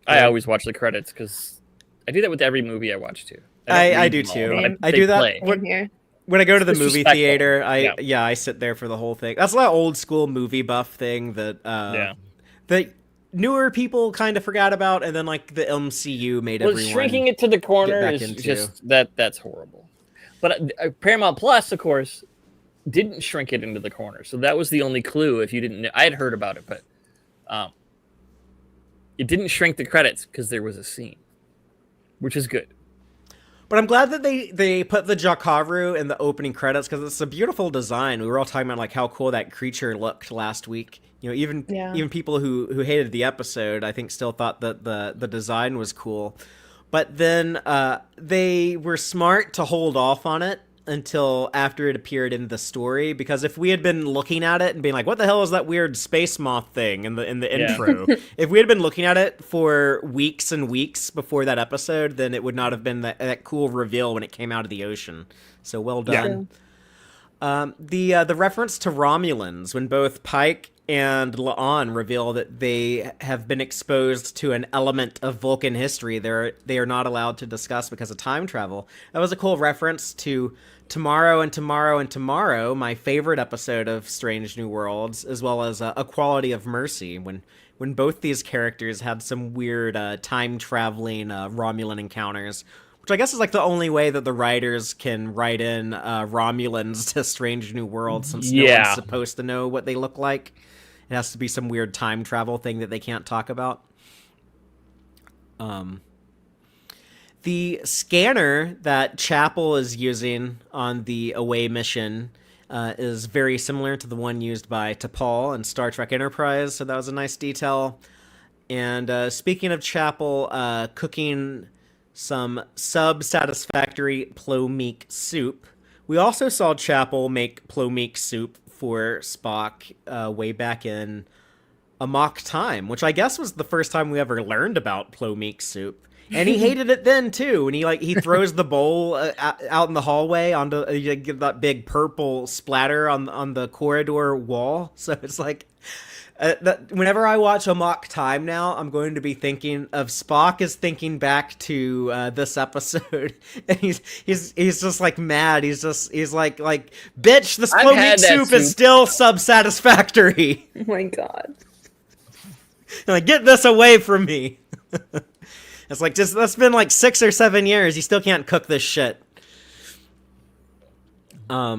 I always watch the credits, because I do that with every movie I watch, too. I do, too. I do that when I go to the movie theater. I sit there for the whole thing. That's like old school movie buff thing that that newer people kind of forgot about, and then like the MCU made everyone shrinking it to the corner is just that's horrible. But Paramount Plus, of course, didn't shrink it into the corner, so that was the only clue. If you didn't know, I had heard about it, but it didn't shrink the credits because there was a scene, which is good. But I'm glad that they put the Jakaru in the opening credits, because it's a beautiful design. We were all talking about like how cool that creature looked last week. Even people who hated the episode, I think, still thought that the design was cool. But then they were smart to hold off on it until after it appeared in the story, because if we had been looking at it and being like, what the hell is that weird space moth thing in the intro? If we had been looking at it for weeks and weeks before that episode, then it would not have been that cool reveal when it came out of the ocean. So well done. Yeah. The reference to Romulans, when both Pike and La'an reveal that they have been exposed to an element of Vulcan history they are not allowed to discuss because of time travel. That was a cool reference to Tomorrow and Tomorrow and Tomorrow, my favorite episode of Strange New Worlds, as well as A Quality of Mercy, when both these characters had some weird time-traveling Romulan encounters, which I guess is like the only way that the writers can write in Romulans to Strange New Worlds, since no one's supposed to know what they look like. It has to be some weird time travel thing that they can't talk about. The scanner that Chapel is using on the away mission is very similar to the one used by T'Pol in Star Trek Enterprise, so that was a nice detail. And speaking of Chapel cooking some sub-satisfactory plomeek soup, we also saw Chapel make plomeek soup for Spock way back in Amok Time, which I guess was the first time we ever learned about plomeek soup. And he hated it then too. And he throws the bowl out in the hallway onto you get that big purple splatter on the corridor wall. So it's like whenever I watch Amok Time now, I'm going to be thinking of Spock is thinking back to this episode, and he's just like mad. He's like bitch, this plomeek soup is still sub-satisfactory. Oh my god! Like, get this away from me. It's like, that's been like 6 or 7 years. You still can't cook this shit. I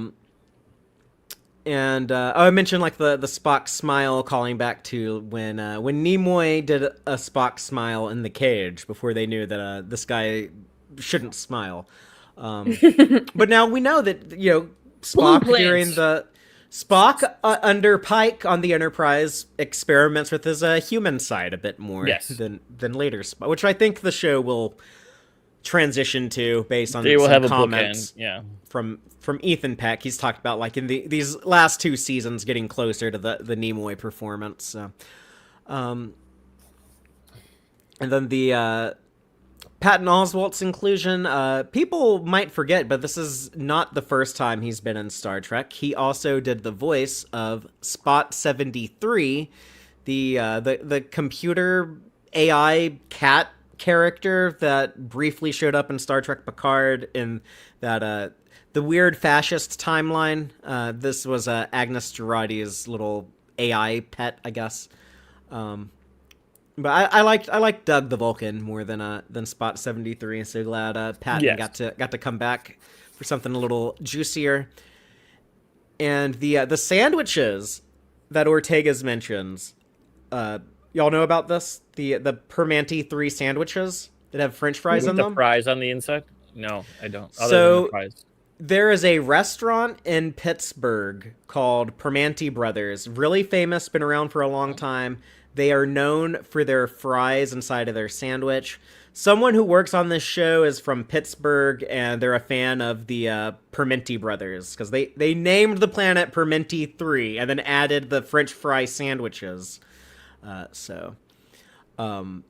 mentioned like the Spock smile, calling back to when Nimoy did a Spock smile in the cage before they knew that this guy shouldn't smile. But now we know that Spock during the under Pike on the Enterprise experiments with his human side a bit more than later Spock, which I think the show will transition to based on some comments from Ethan Peck. He's talked about like in these last 2 seasons getting closer to the Nimoy performance. So. And then the Patton Oswalt's inclusion, people might forget, but this is not the first time he's been in Star Trek. He also did the voice of Spot 73, the computer AI cat character that briefly showed up in Star Trek Picard in that the weird fascist timeline. This was Agnes Girardi's little AI pet, I guess. But I liked Doug the Vulcan more than Spot 73, and so glad Patton got to come back for something a little juicier. And the sandwiches that Ortega's mentions, y'all know about this? The Permanente 3 sandwiches that have French fries in them. The fries on the inside? No, I don't. Other than the fries. There is a restaurant in Pittsburgh called Permanente Brothers, really famous, been around for a long time. They are known for their fries inside of their sandwich. Someone who works on this show is from Pittsburgh, and they're a fan of the Permanente Brothers, because they named the planet Permanente 3 and then added the French fry sandwiches.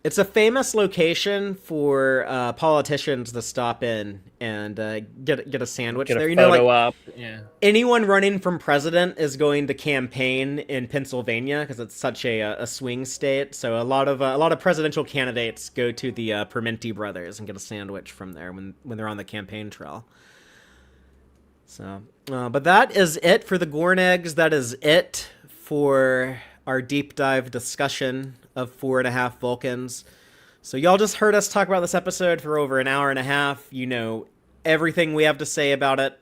It's a famous location for politicians to stop in and get a sandwich get there. A photo op. Yeah. Anyone running from president is going to campaign in Pennsylvania because it's such a swing state. So a lot of presidential candidates go to the Permanente Brothers and get a sandwich from there when they're on the campaign trail. So, but that is it for the Gorn eggs. That is it for our deep dive discussion of 4.5 Vulcans. So y'all just heard us talk about this episode for over an hour and a half. You know everything we have to say about it.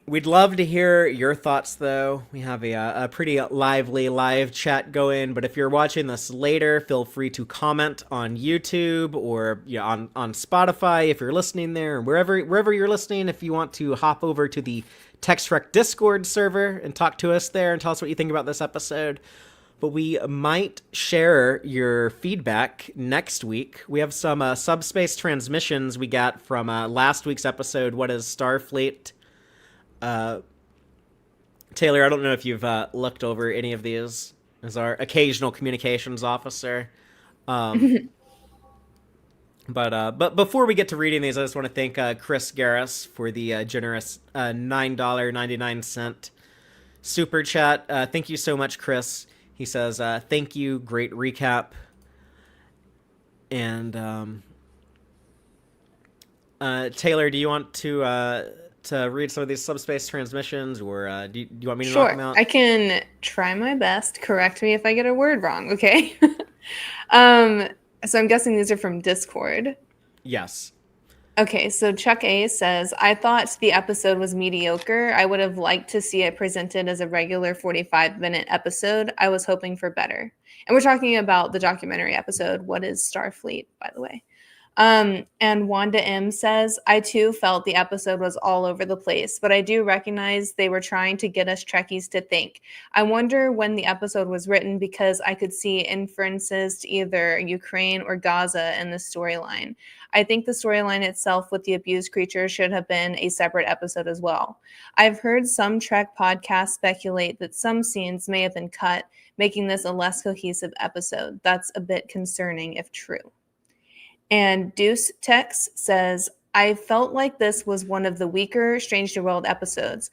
We'd love to hear your thoughts, though. We have a pretty lively live chat going, but if you're watching this later, feel free to comment on YouTube or on Spotify if you're listening there, or wherever you're listening. If you want to hop over to the Tex-Trek Discord server and talk to us there and tell us what you think about this episode. But we might share your feedback next week. We have some subspace transmissions we got from last week's episode, What is Starfleet? Taylor, I don't know if you've looked over any of these as our occasional communications officer. But before we get to reading these, I just want to thank Chris Garris for the generous $9.99 super chat. Thank you so much, Chris. He says, thank you, great recap. And Taylor, do you want to read some of these subspace transmissions, or do you want me to knock them out? I can try my best. Correct me if I get a word wrong, okay? So I'm guessing these are from Discord. Yes. Okay, so Chuck A says, I thought the episode was mediocre. I would have liked to see it presented as a regular 45-minute episode. I was hoping for better. And we're talking about the documentary episode, What is Starfleet, by the way. And Wanda M says, I too felt the episode was all over the place, but I do recognize they were trying to get us Trekkies to think. I wonder when the episode was written because I could see inferences to either Ukraine or Gaza in the storyline. I think the storyline itself with the abused creature should have been a separate episode as well. I've heard some Trek podcasts speculate that some scenes may have been cut, making this a less cohesive episode. That's a bit concerning if true. And Deuce Tex says, I felt like this was one of the weaker Strange New World episodes.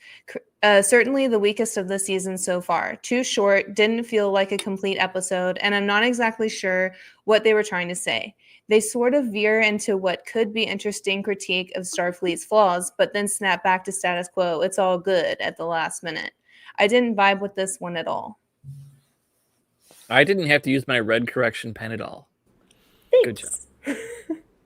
Certainly the weakest of the season so far. Too short, didn't feel like a complete episode, and I'm not exactly sure what they were trying to say. They sort of veer into what could be interesting critique of Starfleet's flaws, but then snap back to status quo. It's all good at the last minute. I didn't vibe with this one at all. I didn't have to use my red correction pen at all. Thanks. Good job.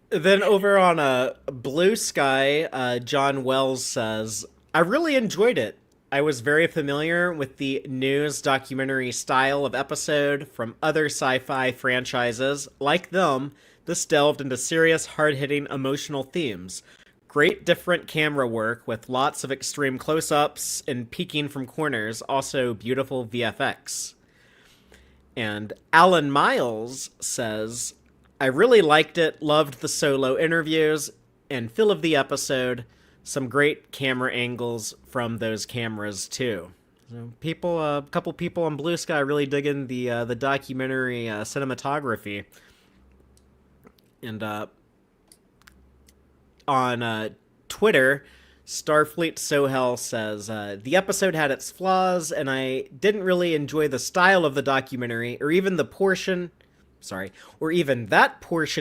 Then over on Blue Sky, John Wells says, I really enjoyed it. I was very familiar with the news documentary style of episode from other sci-fi franchises. Like them, this delved into serious, hard-hitting, emotional themes. Great different camera work with lots of extreme close-ups and peeking from corners. Also beautiful VFX. And Alan Miles says, I really liked it, loved the solo interviews, and feel of the episode. Some great camera angles from those cameras, too. So a couple people on Blue Sky really digging the documentary cinematography. And on Twitter, Starfleet Sohel says, the episode had its flaws, and I didn't really enjoy the style of the documentary, or even that portion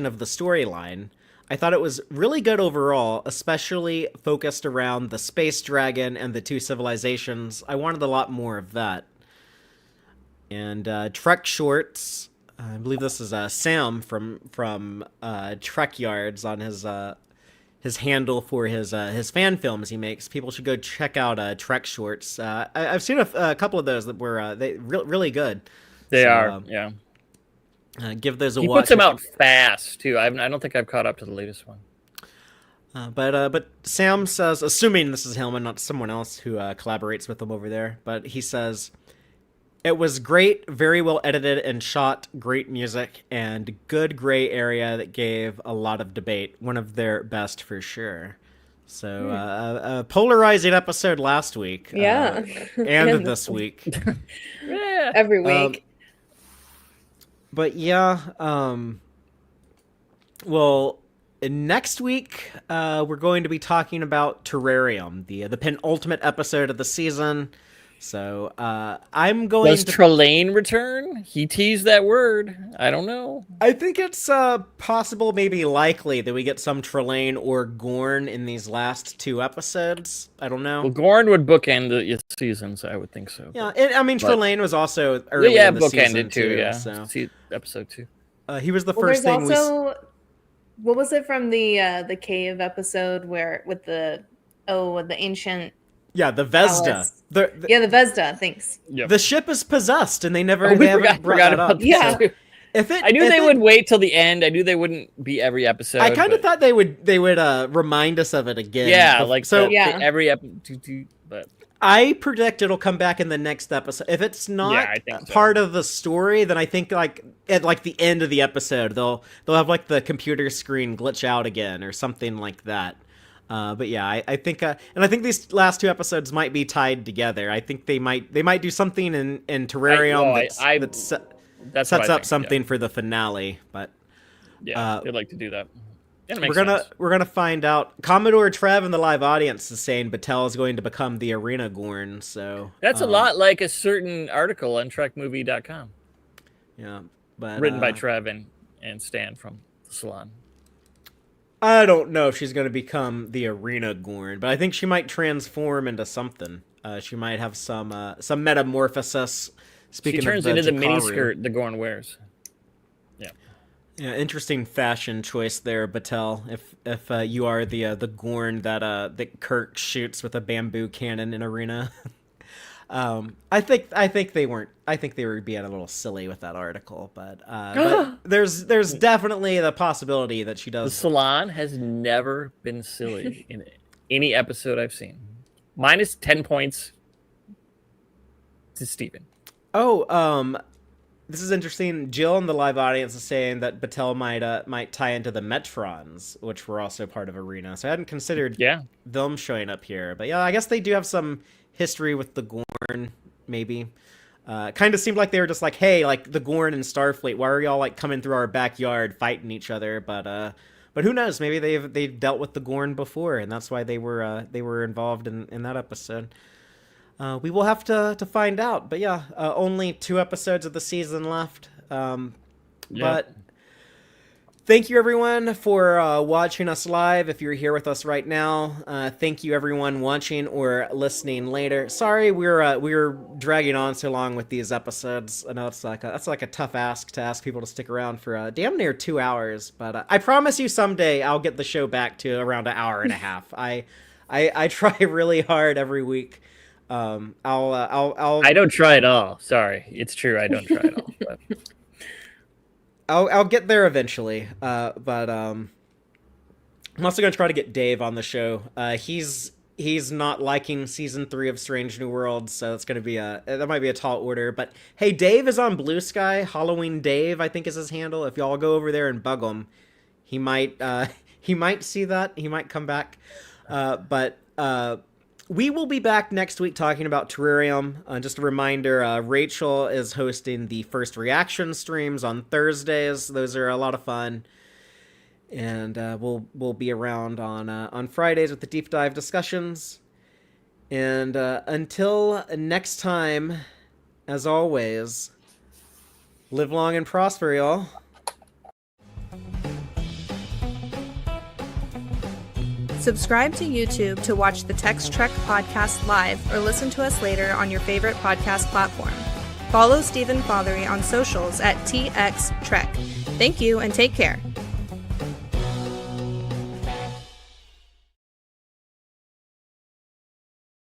of the storyline. I thought it was really good overall, especially focused around the space dragon and the two civilizations. I wanted a lot more of that. And Trek Shorts, I believe this is Sam from Trek Yards on his handle for his fan films he makes. People should go check out Trek Shorts. I've seen a couple of those that were really good. They are, yeah. Give those a watch. He puts them out fast too. I don't think I've caught up to the latest one. But Sam says, assuming this is him and not someone else who collaborates with him over there, but he says, it was great, very well edited and shot, great music, and good gray area that gave a lot of debate. One of their best for sure. So a polarizing episode last week. Yeah. And this week. Yeah. Every week. But yeah, well, next week we're going to be talking about Terrarium, the penultimate episode of the season. So I'm going Does Trelane return? He teased that word. I don't know. I think it's possible, maybe likely, that we get some Trelane or Gorn in these last two episodes. I don't know. Well, Gorn would bookend the season, so I would think so. Yeah, Trelane was also early in the season too. Yeah, so. See episode 2. He was the first thing what was it from the cave episode where with the ancient. Yeah, the Vesda. The Vesda. Thanks. Yep. The ship is possessed, and they never. Forgot about that. Yeah. I knew they would wait till the end. I knew they wouldn't be every episode. I kind of thought they would remind us of it again. Yeah, every episode. But I predict it'll come back in the next episode. If it's not part of the story, then I think at the end of the episode they'll have the computer screen glitch out again or something like that. But yeah, I think, and I think these last two episodes might be tied together. I think they might do something in Terrarium that sets up something for the finale. But yeah, they'd like to do that. We're gonna find out. Commodore Trev in the live audience is saying Batel is going to become the Arena Gorn. So that's a lot like a certain article on TrekMovie.com. Yeah, but written by Trev and Stan from the Salon. I don't know if she's going to become the Arena Gorn, but I think she might transform into something. She might have some metamorphosis. Speaking she turns of into the Jakaru. miniskirt the Gorn wears. Yeah. Yeah, interesting fashion choice there, Battelle. If you are the Gorn that Kirk shoots with a bamboo cannon in Arena. I think they weren't. I think they were being a little silly with that article, but there's definitely the possibility that she The does. salon has never been silly in any episode I've seen. Minus 10 points to Steven. Oh, this is interesting. Jill in the live audience is saying that Battelle might tie into the Metrons, which were also part of Arena. So I hadn't considered them showing up here, but yeah, I guess they do have some history with the Gorn, maybe. Kind of seemed like they were just like, hey, like the Gorn and Starfleet, why are y'all like coming through our backyard fighting each other? But who knows? Maybe they've dealt with the Gorn before, and that's why they were involved in that episode. We will have to find out. But yeah, only 2 episodes of the season left. But thank you, everyone, for watching us live. If you're here with us right now, thank you, everyone watching or listening later. Sorry, we're dragging on so long with these episodes. I know that's like a tough ask to ask people to stick around for damn near 2 hours. But I promise you, someday I'll get the show back to around an hour and a half. I try really hard every week. I don't try at all. Sorry, it's true. I don't try at all. But. I'll get there eventually. But I'm also gonna try to get Dave on the show. He's not liking season 3 of Strange New Worlds, so it's gonna be that might be a tall order. But hey, Dave is on Blue Sky. Halloween Dave, I think, is his handle. If y'all go over there and bug him, he might see that. He might come back. But we will be back next week talking about Terrarium. Just a reminder, Rachel is hosting the first reaction streams on Thursdays. Those are a lot of fun. And we'll be around on Fridays with the deep dive discussions. And until next time, as always, live long and prosper, y'all. Subscribe to YouTube to watch the Tex-Trek podcast live or listen to us later on your favorite podcast platform. Follow Stephen Fothery on socials at TXTrek. Thank you and take care.